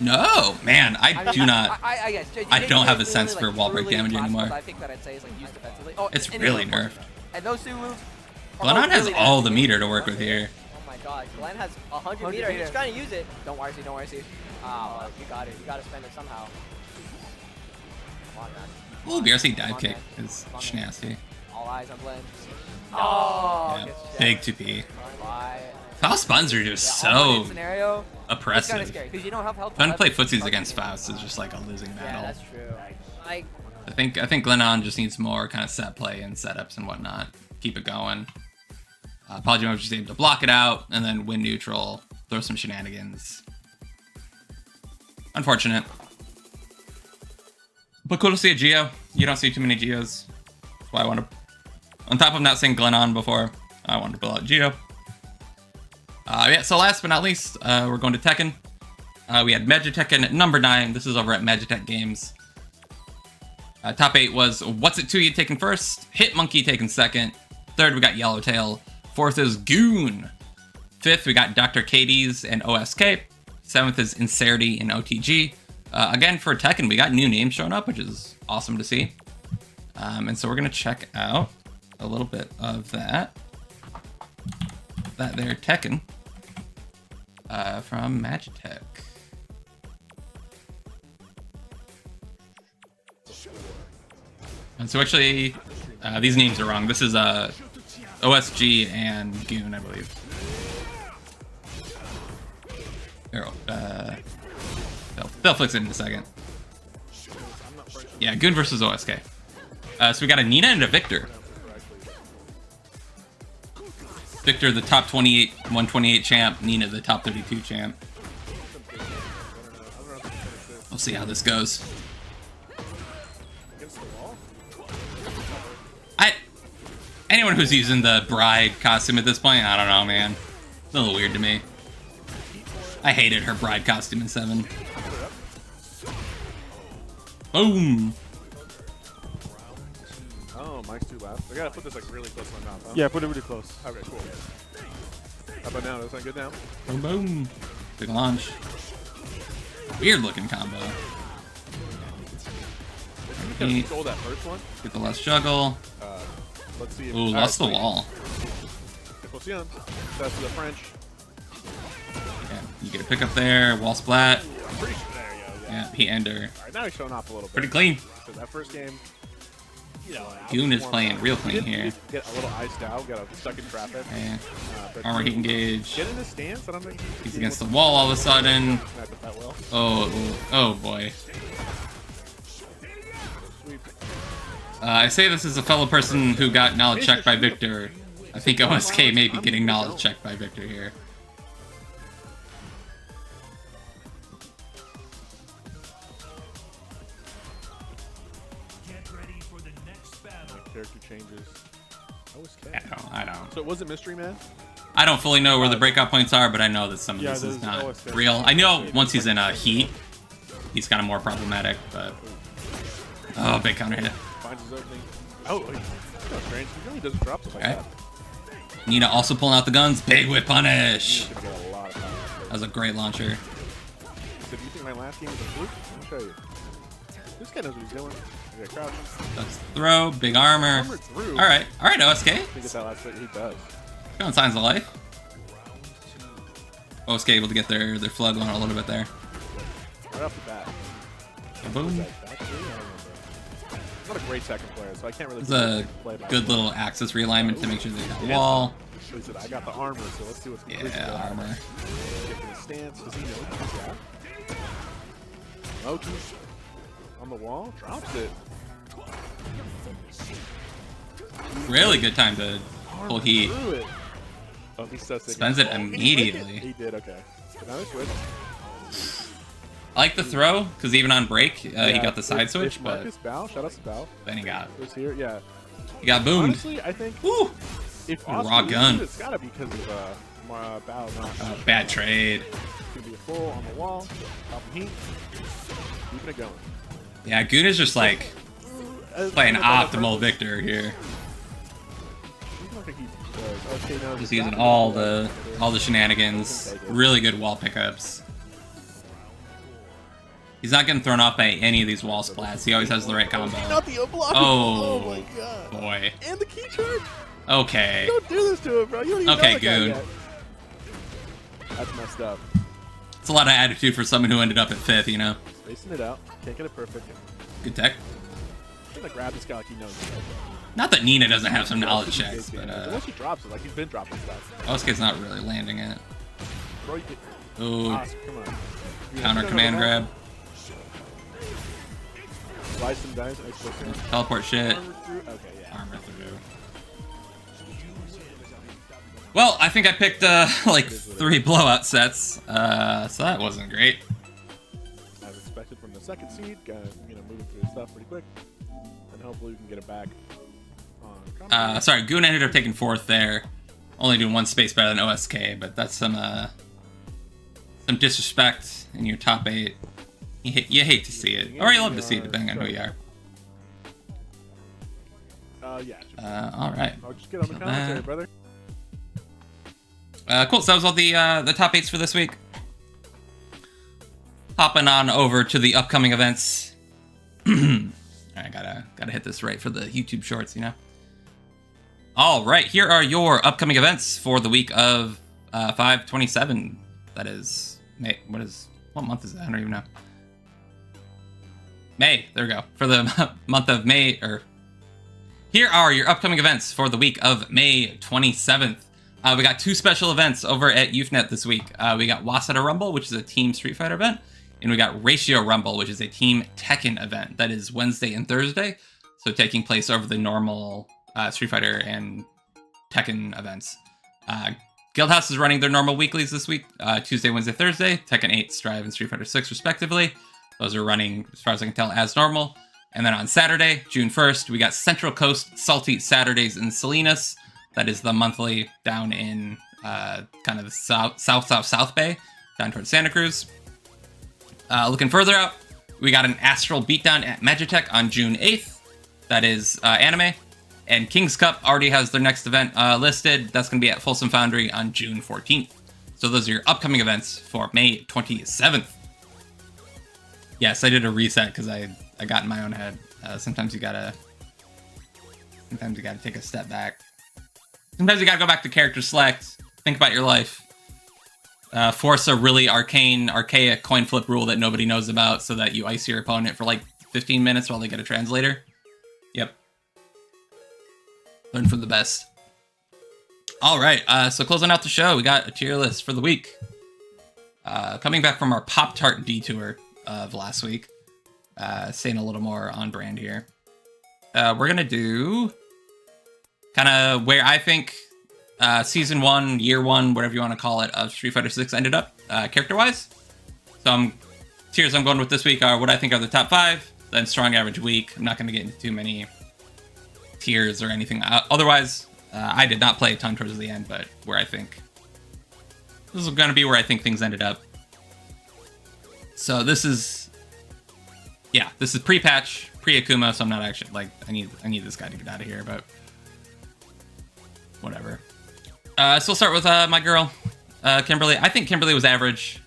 No, man, I do not.
I guess.
I don't have a
J-
sense
J-
for
like,
wall break
truly
damage
classical
anymore.
dive kick that I'd say is like used defensively. Oh,
It's
and
really
it's
nerfed.
unfortunate. And those two moves. are
Glennon
both
has
really
all the
nasty.
meter to work with here.
Oh my god, Glenn has 100
100
meter.
meter.
He's trying to use it.
Don't worry, don't worry.
Ah, well, you got it. You got to spend it somehow. Come on, man.
Ooh, BRC
Come
dive
on,
kick
man.
is
Come on, man.
nasty.
All eyes on Glenn.
No.
Oh,
Yeah,
gets
big
jacked.
2P.
Why?
Faust buns are just
Yeah, all-in
so
scenario. It's kind of
oppressive.
scary because you don't have health.
Trying to play
left.
footsies against Faust is just like a losing
Yeah,
battle.
that's true. Like,
I think Glennon just needs more kind of set play and setups and whatnot. Keep it going. Polygon was just able to block it out and then win neutral, throw some shenanigans. Unfortunate. But cool to see a Geo. You don't see too many Geos. That's why I want to... On top of not seeing Glennon before, I wanted to pull out Geo. Yeah, so last but not least, we're going to Tekken. We had Magitekken at number 9. This is over at Magitech Games. Top 8 was What's It To You taken first, Hit Monkey taken second. Third, we got Yellowtail. Fourth is Goon. Fifth, we got Dr. Katie's and OSK. Seventh is Incerity and OTG. Again, for Tekken, we got new names showing up, which is awesome to see. And so we're going to check out a little bit of that. That there, Tekken. From Magitech. And so actually, these names are wrong. This is OSG and Goon, I believe. They'll fix it in a second. Yeah, Goon versus OSK. So we got a Nina and a Victor. Victor, the top 28, 128 champ. Nina, the top 32 champ. We'll see how this goes. Anyone who's using the bride costume at this point, I don't know, man. It's a little weird to me. I hated her bride costume in 7. Boom.
Oh, mic's too loud. I gotta put this like really close to my mouth, huh?
Yeah, put it really close.
Okay, cool. How about now? Does that good now?
Boom, boom. Big launch. Weird looking combo.
You kind of stole that first one.
Get the last juggle.
Let's see if...
Ooh, lost the wall.
Attention. That's to the French.
Yeah, you get a pick up there. Wall splat.
Pretty sure there you go, yeah.
Yeah, he ender.
Alright, now he's showing off a little bit.
Pretty clean.
So that first game, you know...
Goon is
outperformed
playing
that.
real clean
Did
here.
Get a little iced out, got stuck in traffic.
Yeah.
But
Armor heat engage.
Get in his stance. I don't think
He's against the wall all of a sudden.
Not that well.
Oh boy.
Sweep.
I say this as a fellow person who got knowledge checked by Victor. I think OSK may be getting knowledge checked by Victor here.
My character changes.
I don't.
So it wasn't Mystery Man?
I don't fully know where the breakout points are, but I know that some of
Yeah,
this is
there's
not
OSK.
real. I know once he's in a heat, he's kind of more problematic, but Oh, big counter hit.
Finds his opening. Oh, that's strange. He really doesn't drop stuff like
Okay.
that.
Nina also pulling out the guns. Big whip punish.
He's gonna get a lot of time.
That was a great launcher.
So do you think my last game was a fluke? Let me show you. This guy knows what he's doing. Yeah, crouch.
That's the throw. Big armor.
Armor through.
All right, OSK.
I think it's that last hit. He does.
Showing signs of life. OSK able to get their flood going a little bit there.
Right off the bat.
Boom.
Back three? I don't remember. I'm not a great second player, so I can't really
It's a
play by
good little axis realignment to make sure they got wall.
He said, I got the armor, so let's see what's
Yeah, armor.
Get to the stance. Does he know what he's got? Moki on the wall. Drops it.
Really good time to pull
Armor
heat.
through it. Oh, he's so sick.
Spends it
Oh, he did
immediately.
He did, okay. Another switch.
I like the throw, because even on break, he got the side
If
switch, but
Marcus Bow, shout out to Bow.
then he got
Here, yeah.
boomed.
Honestly, I think
Woo!
if
A
Oscar
raw
loses,
gun.
it's gotta be because of Bow not
Bad trade.
It's gonna be a full on the wall, dropping heat, keeping it going.
Yeah, Goon is just like playing optimal Victor here. Just using all the shenanigans. Really good wall pickups. He's not getting thrown off by any of these wall splats. He always has the right combo.
Not the unblock.
Oh,
my god.
boy.
And the key charge.
Okay.
Don't do this to him, bro. You don't even
Okay,
know that guy
Goon.
yet. That's messed up.
It's a lot of attitude for someone who ended up at 5th, you know?
Spacing it out. Can't get it perfect.
Good tech.
I'm gonna grab this guy like he knows.
Not that Nina doesn't have some knowledge checks, but
Once he drops it, like he's been dropping stuff.
OSK's not really landing it.
Bro, you
Ooh,
Oscar, come on.
counter command grab.
Slice and dice. Nice push here.
Teleport shit.
Armor through. Okay, yeah.
Armor through. Well, I think I picked like 3 blowout sets, so that wasn't great.
As expected from the second seed, moving through his stuff pretty quick, and hopefully we can get it back. On
Sorry, Goon ended up taking 4th there, only doing 1 space better than OSK, but that's some disrespect in your top 8. You hate to see it, or you love to see it, depending on who you are.
Yeah.
All right.
I'll just get on the commentary, brother.
Cool. So that was all the top 8s for this week. Hopping on over to the upcoming events. I gotta hit this right for the YouTube shorts, you know. All right, here are your upcoming events for the week of 5/27. That is May. What month is that? I don't even know. May. There we go. For the month of May, or here are your upcoming events for the week of May 27th. We got 2 special events over at UFNet this week. We got Waseda Rumble, which is a Team Street Fighter event, and we got Ratio Rumble, which is a Team Tekken event. That is Wednesday and Thursday, so taking place over the normal Street Fighter and Tekken events. Guildhouse is running their normal weeklies this week, Tuesday, Wednesday, Thursday, Tekken 8, Strive, and Street Fighter 6 respectively. Those are running, as far as I can tell, as normal. And then on Saturday, June 1st, we got Central Coast Salty Saturdays in Salinas. That is the monthly down in kind of the South Bay, down towards Santa Cruz. Looking further out, we got an Astral Beatdown at Magitech on June 8th. That is anime. And King's Cup already has their next event listed. That's going to be at Folsom Foundry on June 14th. So those are your upcoming events for May 27th. Yes, I did a reset because I got in my own head. Sometimes you gotta take a step back. Sometimes you gotta go back to character select, think about your life, force a really archaic coin flip rule that nobody knows about so that you ice your opponent for like 15 minutes while they get a translator. Yep. Learn from the best. All right, so closing out the show, we got a tier list for the week. Coming back from our Pop-Tart detour of last week, staying a little more on brand here. We're gonna do kind of where I think season 1, year 1, whatever you want to call it, of Street Fighter 6 ended up character-wise. So tiers I'm going with this week are what I think are the top 5, then strong average weak. I'm not going to get into too many tiers or anything. Otherwise, I did not play a ton towards the end, but where I think this is going to be where I think things ended up. So this is pre-patch pre-Akuma, so I'm not actually like I need this guy to get out of here, but whatever. So we'll start with my girl, Kimberly. I think Kimberly was average.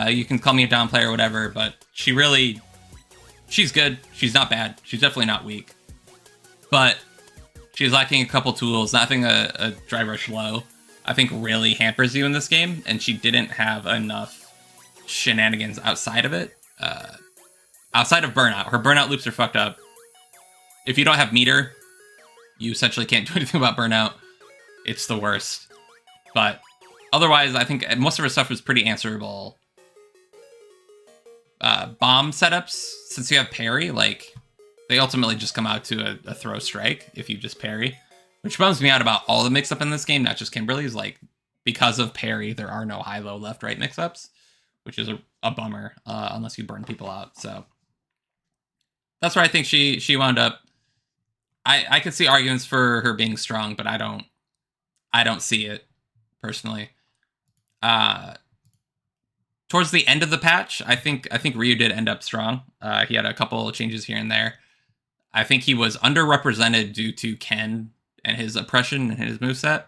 You can call me a down player or whatever, but she's good. She's not bad. She's definitely not weak, but she's lacking a couple tools. Not having a drive rush low, I think, really hampers you in this game, and she didn't have enough shenanigans outside of it. Outside of burnout. Her burnout loops are fucked up. If you don't have meter, you essentially can't do anything about burnout. It's the worst. But otherwise, I think most of her stuff was pretty answerable. Bomb setups, since you have parry, like, they ultimately just come out to a throw strike if you just parry. Which bums me out about all the mix-up in this game, not just Kimberly's. Like, because of parry, there are no high-low left-right mix-ups, which is a bummer, unless you burn people out, so... That's where I think she wound up. I could see arguments for her being strong, but I don't see it personally. Towards the end of the patch, I think Ryu did end up strong. He had a couple of changes here and there. I think he was underrepresented due to Ken and his oppression and his moveset.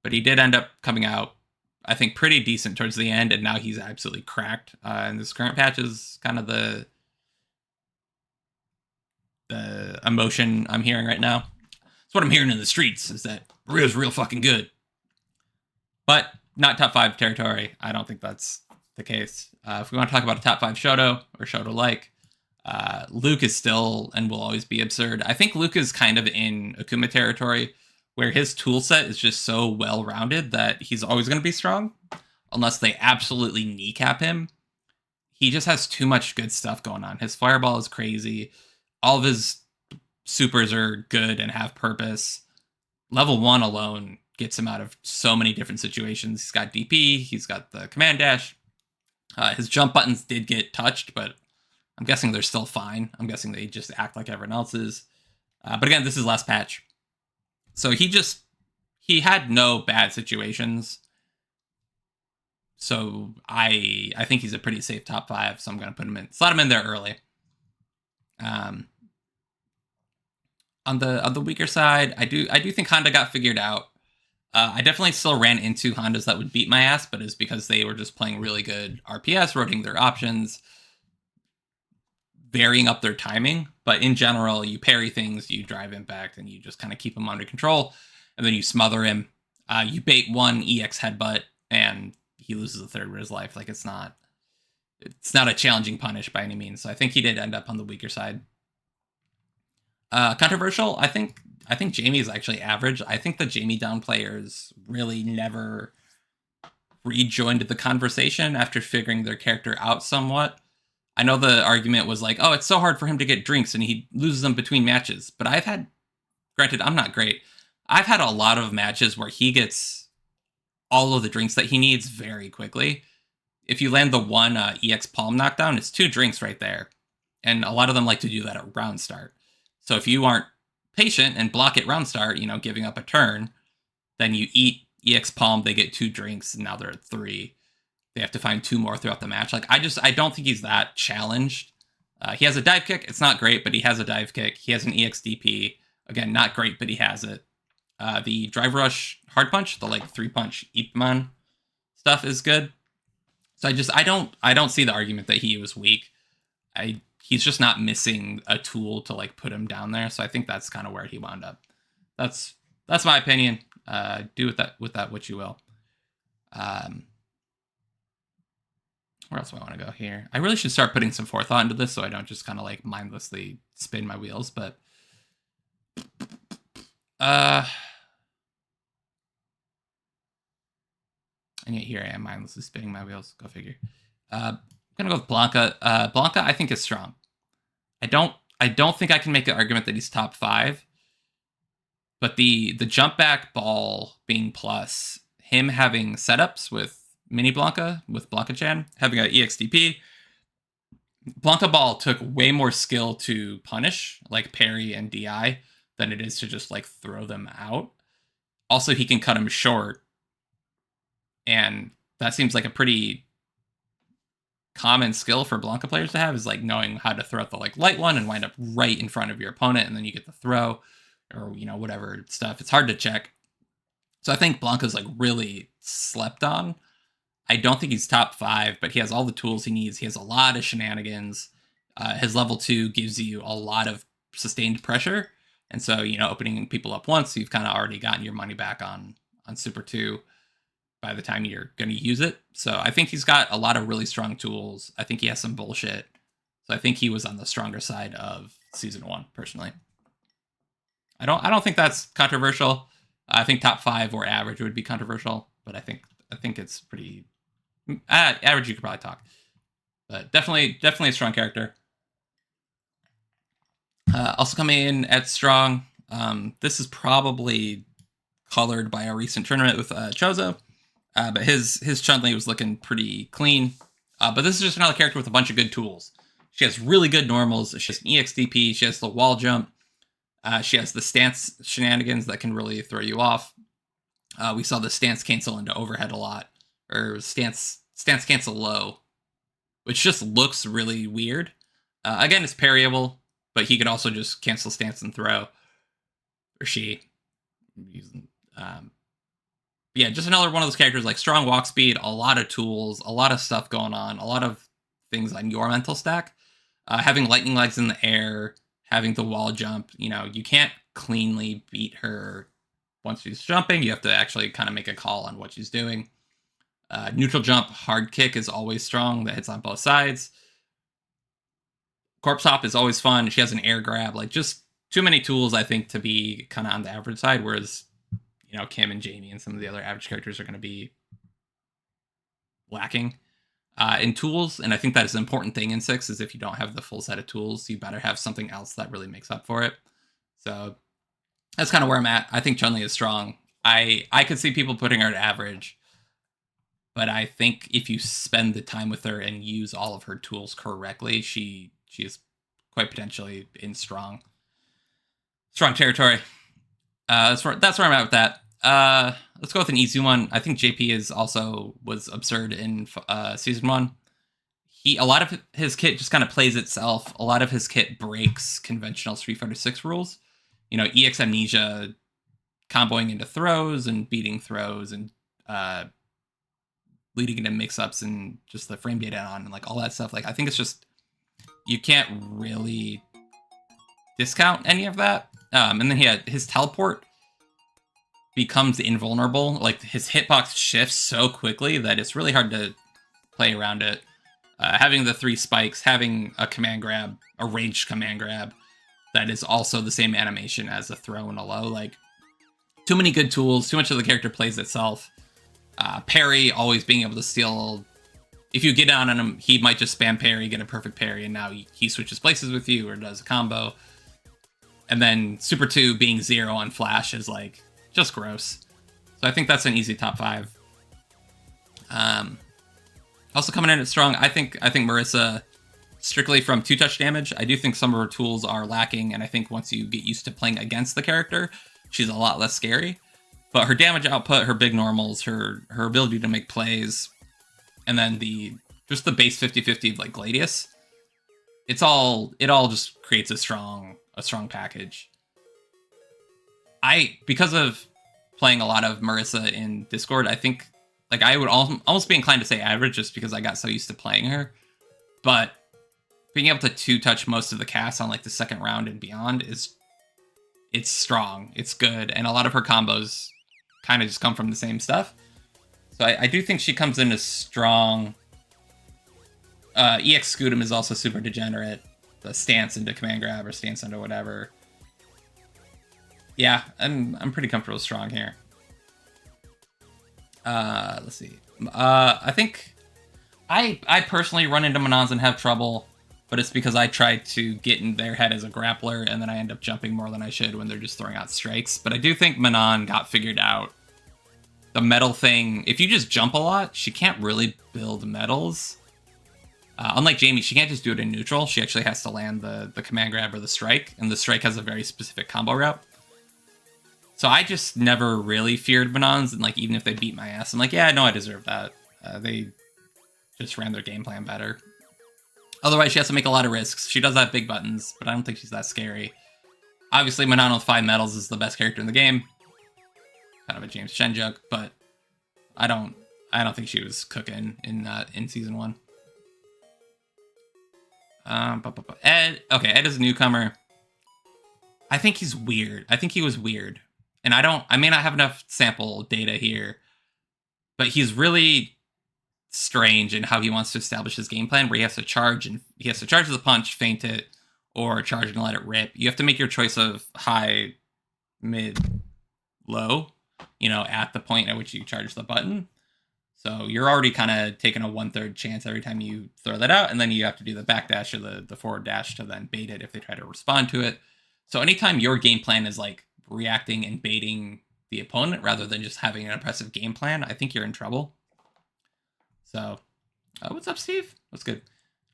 But he did end up coming out, I think, pretty decent towards the end, and now he's absolutely cracked. And this current patch is kind of the emotion I'm hearing right now. It's what I'm hearing in the streets, is that Ryu's real fucking good. But not top 5 territory. I don't think that's the case. If we want to talk about a top 5 Shoto, or Shoto-like, Luke is still and will always be absurd. I think Luke is kind of in Akuma territory, where his tool set is just so well-rounded that he's always going to be strong, unless they absolutely kneecap him. He just has too much good stuff going on. His fireball is crazy. All of his supers are good and have purpose. Level 1 alone gets him out of so many different situations. He's got DP, he's got the command dash. His jump buttons did get touched, but I'm guessing they're still fine. I'm guessing they just act like everyone else's. But again, this is last patch. So he had no bad situations. So I think he's a pretty safe top 5, so I'm going to put him in. Slot him in there early. On the weaker side, I do think Honda got figured out. I definitely still ran into Hondas that would beat my ass, but it's because they were just playing really good RPS, rotating their options, varying up their timing. But in general, you parry things, you drive impact, and you just kind of keep him under control, and then you smother him. You bait one EX headbutt, and he loses a third of his life. Like, it's not a challenging punish by any means. So I think he did end up on the weaker side. Controversial, I think Jamie is actually average. I think the Jamie down players really never rejoined the conversation after figuring their character out somewhat. I know the argument was like, oh, it's so hard for him to get drinks and he loses them between matches. But granted, I'm not great. I've had a lot of matches where he gets all of the drinks that he needs very quickly. If you land the one EX palm knockdown, it's 2 drinks right there. And a lot of them like to do that at round start. So if you aren't patient and block it round start, giving up a turn, then you eat EX palm, they get 2 drinks, and now they're at 3. They have to find 2 more throughout the match. Like, I don't think he's that challenged. He has a dive kick. It's not great, but he has a dive kick. He has an EX DP. Again, not great, but he has it. The drive rush hard punch, the 3-punch Ipman stuff is good. So I don't see the argument that he was weak. He's just not missing a tool to put him down there. So I think that's kind of where he wound up. That's my opinion. Do with that what you will. Where else do I want to go here? I really should start putting some forethought into this so I don't just kind of mindlessly spin my wheels. But and yet here I am mindlessly spinning my wheels. Go figure. I'm gonna go with Blanca. Blanca, I think, is strong. I don't think I can make an argument that he's top 5. But the jump back ball being plus, him having setups with Mini Blanca, with Blanca-chan, having an EXDP, Blanca ball took way more skill to punish, like parry and DI, than it is to just throw them out. Also, he can cut him short. And that seems like a pretty common skill for Blanca players to have is like knowing how to throw out the like light one and wind up right in front of your opponent, and then you get the throw or whatever stuff. It's hard to check. So I think Blanca's like really slept on. I don't think he's top 5, but he has all the tools he needs. He has a lot of shenanigans. His level 2 gives you a lot of sustained pressure, and so opening people up once, you've kind of already gotten your money back on Super 2 by the time you're going to use it. So I think he's got a lot of really strong tools. I think he has some bullshit. So I think he was on the stronger side of Season 1, personally. I don't think that's controversial. I think top 5 or average would be controversial, but I think it's pretty average. You could probably talk, but definitely a strong character. Also coming in at strong. This is probably colored by a recent tournament with Chozo. But his Chun-Li was looking pretty clean. But this is just another character with a bunch of good tools. She has really good normals. She has an EXDP. She has the wall jump. She has the stance shenanigans that can really throw you off. We saw the stance cancel into overhead a lot. Or stance cancel low. Which just looks really weird. Again, it's parryable. But he could also just cancel stance and throw. Or she. Yeah, just another one of those characters, like strong walk speed, a lot of tools, a lot of stuff going on, a lot of things on your mental stack. Having lightning legs in the air, having the wall jump, you can't cleanly beat her once she's jumping. You have to actually kind of make a call on what she's doing. Neutral jump, hard kick is always strong. That hits on both sides. Corpse hop is always fun. She has an air grab. Like, just too many tools, I think, to be kind of on the average side, whereas Kim and Jamie and some of the other average characters are going to be lacking in tools. And I think that is an important thing in 6, is if you don't have the full set of tools, you better have something else that really makes up for it. So that's kind of where I'm at. I think Chun-Li is strong. I could see people putting her at average, but I think if you spend the time with her and use all of her tools correctly, she is quite potentially in strong territory. That's where I'm at with that. Let's go with an easy one. I think JP was absurd in Season 1. A lot of his kit just kind of plays itself. A lot of his kit breaks conventional Street Fighter 6 rules. EX Amnesia, comboing into throws and beating throws and leading into mix-ups and just the frame data on and like all that stuff. Like, I think it's just, you can't really discount any of that. And then his teleport becomes invulnerable. Like, his hitbox shifts so quickly that it's really hard to play around it. Having the 3 spikes, having a command grab, a ranged command grab, that is also the same animation as a throw and a low. Like, too many good tools, too much of the character plays itself. Parry, always being able to steal. If you get on him, he might just spam parry, get a perfect parry, and now he switches places with you or does a combo. And then Super 2 being 0 on Flash is like just gross. So I think that's an easy top 5. Also coming in at strong, I think Marissa, strictly from 2-touch damage, I do think some of her tools are lacking, and I think once you get used to playing against the character, she's a lot less scary. But her damage output, her big normals, her ability to make plays, and then just the base 50-50 of like Gladius, it all just creates a strong package. Because of playing a lot of Marissa in Discord, I think like I would almost be inclined to say average just because I got so used to playing her. But being able to 2-touch most of the cast on like the second round and beyond it's strong, it's good, and a lot of her combos kind of just come from the same stuff. So I do think she comes in as strong. EX Scudum is also super degenerate. The stance into command grab or stance into whatever. Yeah, I'm pretty comfortable with strong here. Let's see. I think I personally run into Manons and have trouble, but it's because I try to get in their head as a grappler, and then I end up jumping more than I should when they're just throwing out strikes. But I do think Manon got figured out. The metal thing, if you just jump a lot, she can't really build medals. Unlike Jamie, she can't just do it in neutral. She actually has to land the command grab or the strike, and the strike has a very specific combo route. So I just never really feared Manons, and like even if they beat my ass, I'm like, yeah, no, I deserve that. They just ran their game plan better. Otherwise, she has to make a lot of risks. She does have big buttons, but I don't think she's that scary. Obviously, Manon with 5 medals is the best character in the game. Kind of a James Chen joke, but I don't think she was cooking in season 1. Ed, okay, Ed is a newcomer. I think he's weird. I think he was weird. And I may not have enough sample data here, but he's really strange in how he wants to establish his game plan, where he has to charge with a punch, feint it, or charge and let it rip. You have to make your choice of high, mid, low, at the point at which you charge the button. So you're already kind of taking a 1/3 chance every time you throw that out, and then you have to do the backdash or the forward dash to then bait it if they try to respond to it. So anytime your game plan is like reacting and baiting the opponent rather than just having an impressive game plan, I think you're in trouble. So, what's up, Steve? What's good?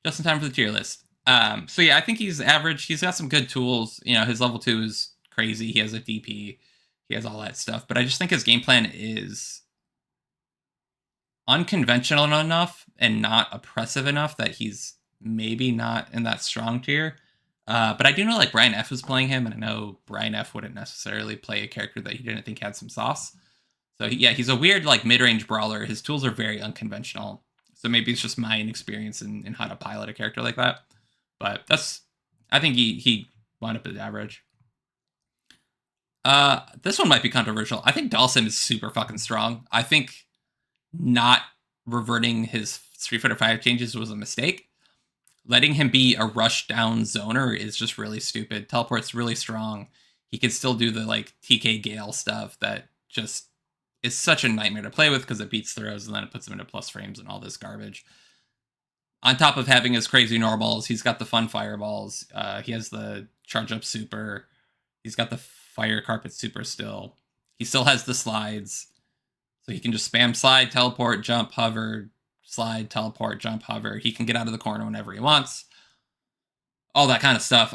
Just in time for the tier list. So yeah, I think he's average. He's got some good tools. His level 2 is crazy. He has a DP. He has all that stuff. But I just think his game plan is unconventional enough and not oppressive enough that he's maybe not in that strong tier. But I do know like Brian F was playing him, and I know Brian F wouldn't necessarily play a character that he didn't think had some sauce. So yeah, he's a weird like mid-range brawler. His tools are very unconventional. So maybe it's just my inexperience in how to pilot a character like that. But I think he wound up as average. This one might be controversial. I think Dalsim is super fucking strong. I think not reverting his Street Fighter 5 changes was a mistake. Letting him be a rush down zoner is just really stupid. Teleport's really strong. He can still do the like TK Gale stuff that just is such a nightmare to play with because it beats throws and then it puts him into plus frames and all this garbage. On top of having his crazy normals, he's got the fun fireballs. He has the charge up super. He's got the fire carpet super still. He still has the slides. So he can just spam slide, teleport, jump, hover, slide, teleport, jump, hover. He can get out of the corner whenever he wants. All that kind of stuff.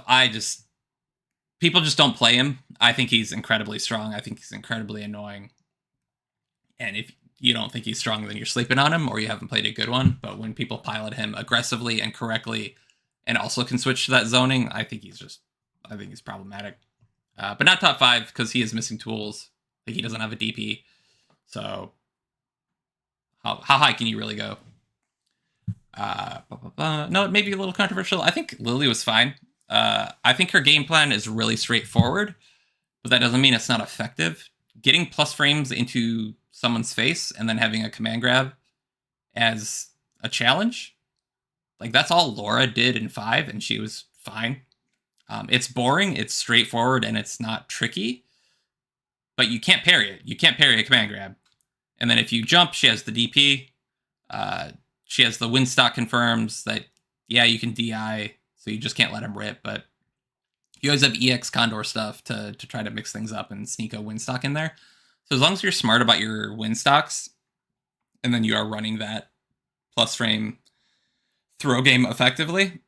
People just don't play him. I think he's incredibly strong. I think he's incredibly annoying. And if you don't think he's strong, then you're sleeping on him or you haven't played a good one. But when people pilot him aggressively and correctly and also can switch to that zoning, I think he's problematic. But not top 5 because he is missing tools. Like he doesn't have a DP. So how high can you really go? No, it may be a little controversial. I think Lily was fine. I think her game plan is really straightforward, but that doesn't mean it's not effective. Getting plus frames into someone's face and then having a command grab as a challenge, like that's all Laura did in 5, and she was fine. It's boring, it's straightforward, and it's not tricky, but you can't parry it. You can't parry a command grab. And then if you jump, she has the DP. She has the win stock confirms that, yeah, you can DI, so you just can't let him rip, but you always have EX Condor stuff to try to mix things up and sneak a win stock in there. So as long as you're smart about your win stocks, and then you are running that plus frame throw game effectively,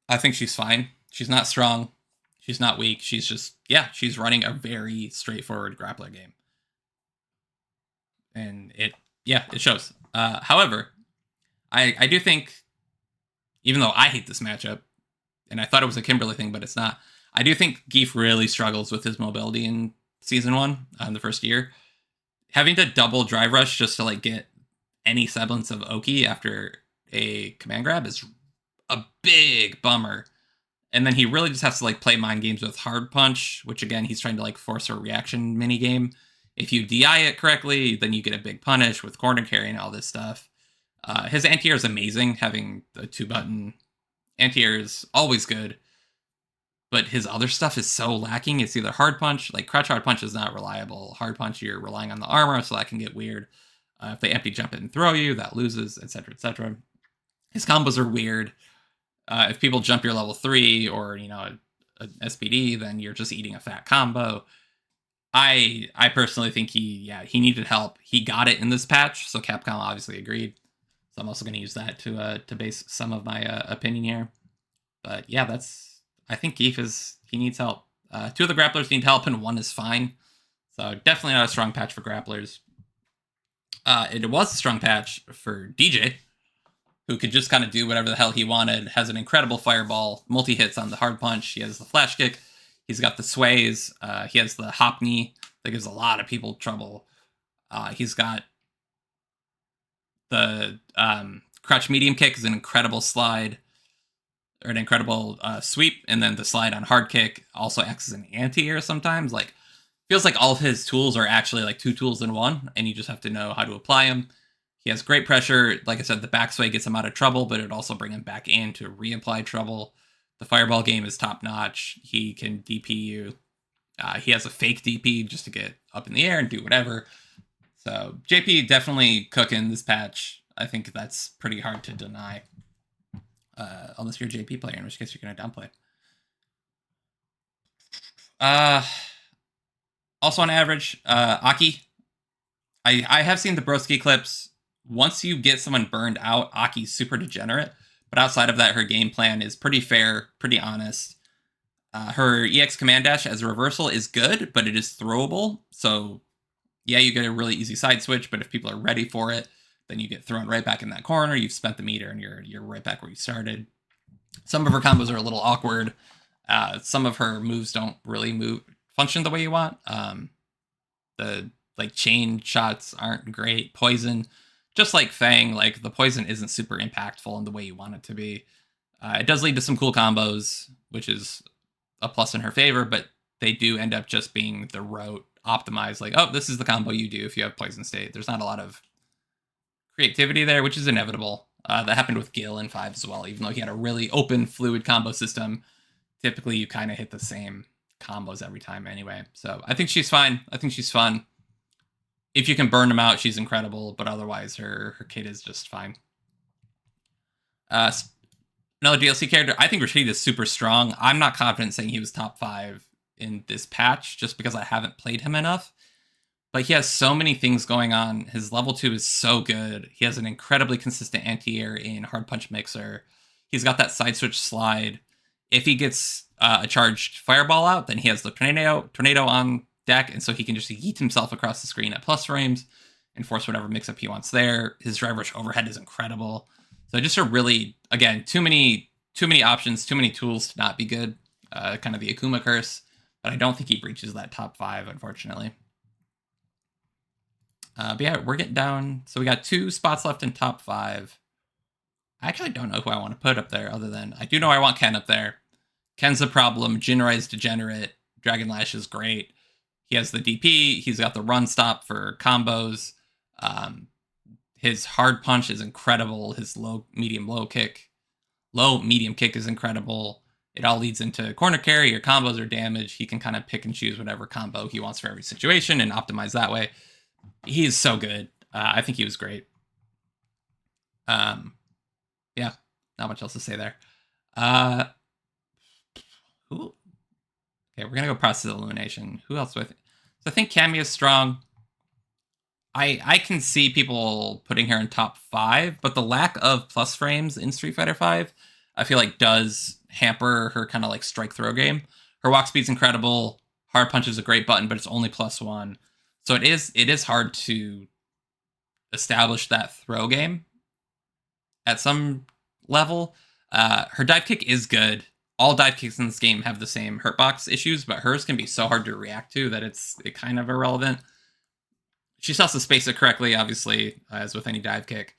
I think she's fine. She's not strong. She's not weak. She's just, she's running a very straightforward grappler game. And it shows. However, I do think, even though I hate this matchup, and I thought it was a Kimberly thing, but it's not, I do think Geef really struggles with his mobility in Season 1, the first year. Having to double drive rush just to like get any semblance of Oki after a command grab is a big bummer. And then he really just has to like play mind games with hard punch, which again, he's trying to like force a reaction mini game. If you DI it correctly, then you get a big punish with corner carry and all this stuff. His anti-air is amazing. Having the 2-button anti-air is always good. But his other stuff is so lacking. It's either hard punch, like crouch hard punch is not reliable. Hard punch, you're relying on the armor, so that can get weird. If they empty jump it and throw you, that loses, etc., etc. His combos are weird. If people jump your level 3 or, an SPD, then you're just eating a fat combo. I personally think he needed help. He got it in this patch, so Capcom obviously agreed. So I'm also going to use that to base some of my opinion here. But yeah, I think Geef he needs help. 2 of the grapplers need help, and 1 is fine. So definitely not a strong patch for grapplers. It was a strong patch for DJ. who could just kind of do whatever the hell he wanted, has an incredible fireball, multi-hits on the hard punch. He has the flash kick. He's got the sways. He has the hop knee that gives a lot of people trouble. He's got the crutch medium kick is an incredible slide, or an incredible sweep, and then the slide on hard kick also acts as an anti-air sometimes. Like, feels like all of his tools are actually like 2 tools in one, and you just have to know how to apply them. He has great pressure. Like I said, the back sway gets him out of trouble, but it also bring him back in to reapply trouble. The fireball game is top notch. He can DP you. He has a fake DP just to get up in the air and do whatever. So JP definitely cooking this patch. I think that's pretty hard to deny. Unless you're a JP player, in which case you're going to downplay. Also on average, Aki. I have seen the Broski clips. Once you get someone burned out, Aki's super degenerate. But outside of that, her game plan is pretty fair, pretty honest. Her EX command dash as a reversal is good, but it is throwable. So, yeah, you get a really easy side switch, but if people are ready for it, then you get thrown right back in that corner. You've spent the meter, and you're right back where you started. Some of her combos are a little awkward. Some of her moves don't really function the way you want. The chain shots aren't great. Poison, just like Fang, like the poison isn't super impactful in the way you want it to be. It does lead to some cool combos, which is a plus in her favor, but they do end up just being the rote optimized. Like, oh, this is the combo you do if you have poison state. There's not a lot of creativity there, which is inevitable. That happened with Gil in 5 as well. Even though he had a really open, fluid combo system, typically you kind of hit the same combos every time anyway. So I think she's fine. I think she's fun. If you can burn them out, she's incredible, but otherwise her kit is just fine. Another DLC character, I think Rashid is super strong. I'm not confident saying he was top 5 in this patch, just because I haven't played him enough. But he has so many things going on. His level 2 is so good. He has an incredibly consistent anti-air in Hard Punch Mixer. He's got that side switch slide. If he gets a charged fireball out, then he has the tornado on deck, and so he can just yeet himself across the screen at plus frames and force whatever mix-up he wants there. His drive rush overhead is incredible. So just a really, again, too many options, too many tools to not be good. Kind of the Akuma curse. But I don't think he breaches that top 5, unfortunately. But yeah, we're getting down. So we got 2 spots left in top 5. I actually don't know who I want to put up there, other than I do know I want Ken up there. Ken's a problem. Jinrai's degenerate. Dragon Lash is great. He has the DP. He's got the run stop for combos. His hard punch is incredible. His low medium kick is incredible. It all leads into corner carry or combos or damage. He can kind of pick and choose whatever combo he wants for every situation and optimize that way. He is so good. I think he was great. Yeah, not much else to say there. Okay, we're gonna go process elimination. Who else with? So I think Cammy is strong. I can see people putting her in top 5, but the lack of plus frames in Street Fighter V, I feel like does hamper her kind of like strike throw game. Her walk speed's incredible. Hard punch is a great button, but it's only +1. So it is hard to establish that throw game at some level. Her dive kick is good. All dive kicks in this game have the same hurtbox issues, but hers can be so hard to react to that it's kind of irrelevant. She still has to space it correctly, obviously, as with any dive kick.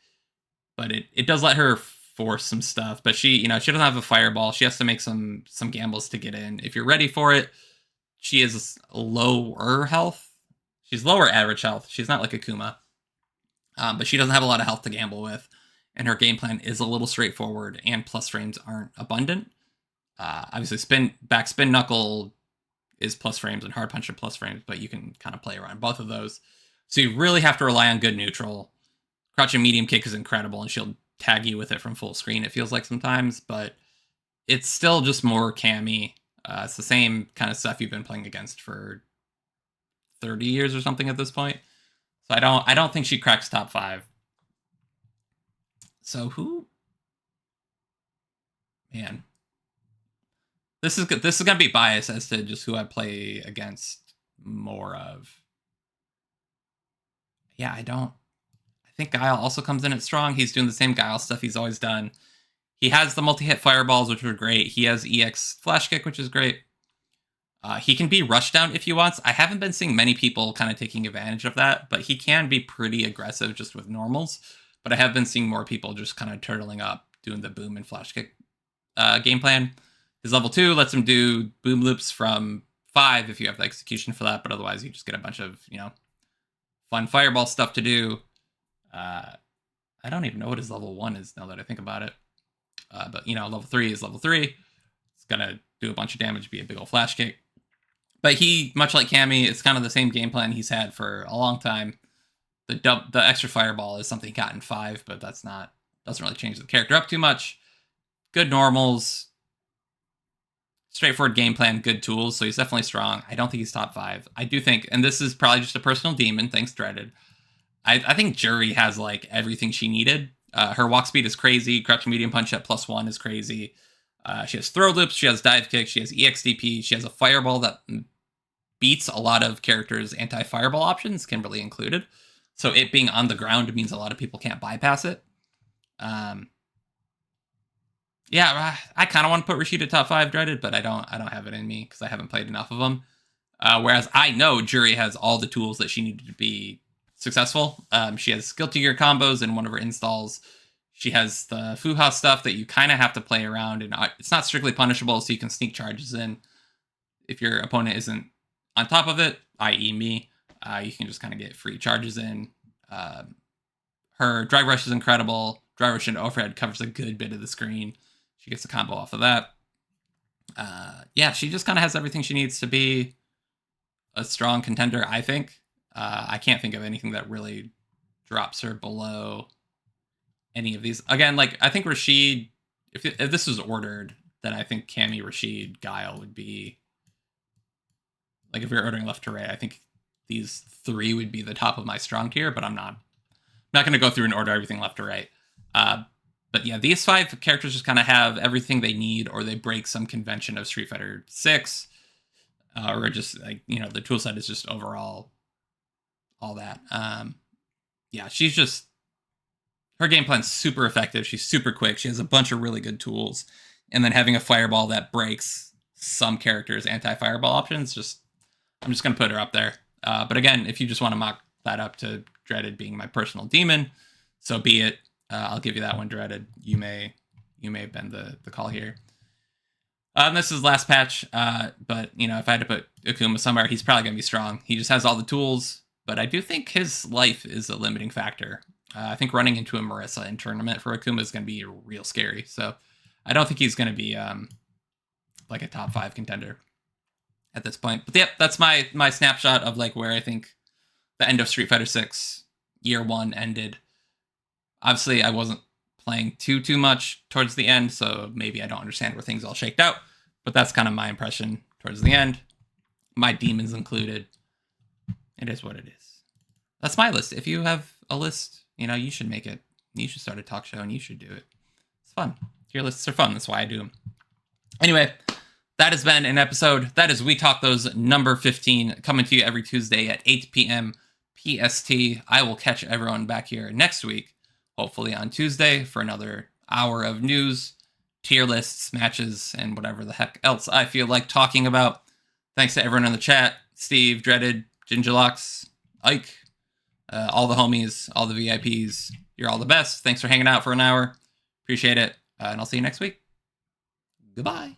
But it does let her force some stuff. But she doesn't have a fireball. She has to make some gambles to get in. If you're ready for it, she is lower health. She's lower average health. She's not like Akuma. But she doesn't have a lot of health to gamble with. And her game plan is a little straightforward, and plus frames aren't abundant. Obviously, back spin knuckle is plus frames, and hard punch are plus frames, but you can kind of play around both of those. So you really have to rely on good neutral. Crouching medium kick is incredible, and she'll tag you with it from full screen, it feels like sometimes, but it's still just more cammy. It's the same kind of stuff you've been playing against for 30 years or something at this point. So I don't think she cracks top 5. So who? Man. This is going to be biased as to just who I play against more of. Yeah, I think Guile also comes in at strong. He's doing the same Guile stuff he's always done. He has the multi-hit fireballs, which are great. He has EX Flash Kick, which is great. He can be rush down if he wants. I haven't been seeing many people kind of taking advantage of that, but he can be pretty aggressive just with normals. But I have been seeing more people just kind of turtling up, doing the boom and Flash Kick game plan. His level 2 lets him do boom loops from 5 if you have the execution for that, but otherwise you just get a bunch of, fun fireball stuff to do. I don't even know what his level 1 is now that I think about it. But, level 3 is level 3. It's going to do a bunch of damage, be a big old Flash Kick. But he, much like Cammy, it's kind of the same game plan he's had for a long time. The extra fireball is something he got in 5, but doesn't really change the character up too much. Good normals, straightforward game plan, good tools, so he's definitely strong. I don't think he's top 5. I do think, and this is probably just a personal demon, thanks Dreaded, I think Jury has, like, everything she needed. Her walk speed is crazy, crouching medium punch at +1 is crazy. She has throw loops, she has dive kick, she has EXDP, she has a fireball that beats a lot of characters' anti-fireball options, Kimberly included. So it being on the ground means a lot of people can't bypass it. Yeah, I kind of want to put Rashida top 5 Dreaded, but I don't have it in me because I haven't played enough of them. Whereas I know Jury has all the tools that she needed to be successful. She has skill to gear combos in one of her installs. She has the Fuha stuff that you kind of have to play around, and it's not strictly punishable, so you can sneak charges in. If your opponent isn't on top of it, i.e. me, you can just kind of get free charges in. Her Drive Rush is incredible. Drive Rush into overhead covers a good bit of the screen. She gets a combo off of that. Yeah, she just kind of has everything she needs to be a strong contender, I think. I can't think of anything that really drops her below any of these. Again, like, I think Rashid, if this was ordered, then I think Cammy, Rashid, Guile would be, like, if you're ordering left to right, I think these 3 would be the top of my strong tier, but I'm not going to go through and order everything left to right. But yeah, these 5 characters just kind of have everything they need, or they break some convention of Street Fighter 6, or just, like, the tool set is just overall all that. Yeah, she's just, her game plan's super effective. She's super quick. She has a bunch of really good tools. And then having a fireball that breaks some characters' anti-fireball options, I'm just going to put her up there. But again, if you just want to mock that up to Dreaded being my personal demon, so be it. I'll give you that one, Dreaded. You may bend the call here. This is last patch, but if I had to put Akuma somewhere, he's probably going to be strong. He just has all the tools, but I do think his life is a limiting factor. I think running into a Marissa in tournament for Akuma is going to be real scary. So I don't think he's going to be like a top 5 contender at this point. But yep, that's my snapshot of, like, where I think the end of Street Fighter 6 year 1 ended. Obviously, I wasn't playing too much towards the end, so maybe I don't understand where things all shaked out. But that's kind of my impression towards the end. My demons included. It is what it is. That's my list. If you have a list, you should make it. You should start a talk show, and you should do it. It's fun. Your lists are fun. That's why I do them. Anyway, that has been an episode. That is We Talk Those number 15, coming to you every Tuesday at 8 p.m. PST. I will catch everyone back here next week, hopefully on Tuesday, for another hour of news, tier lists, matches, and whatever the heck else I feel like talking about. Thanks to everyone in the chat. Steve, Dreaded, Gingerlocks, Ike, all the homies, all the VIPs. You're all the best. Thanks for hanging out for an hour. Appreciate it. And I'll see you next week. Goodbye.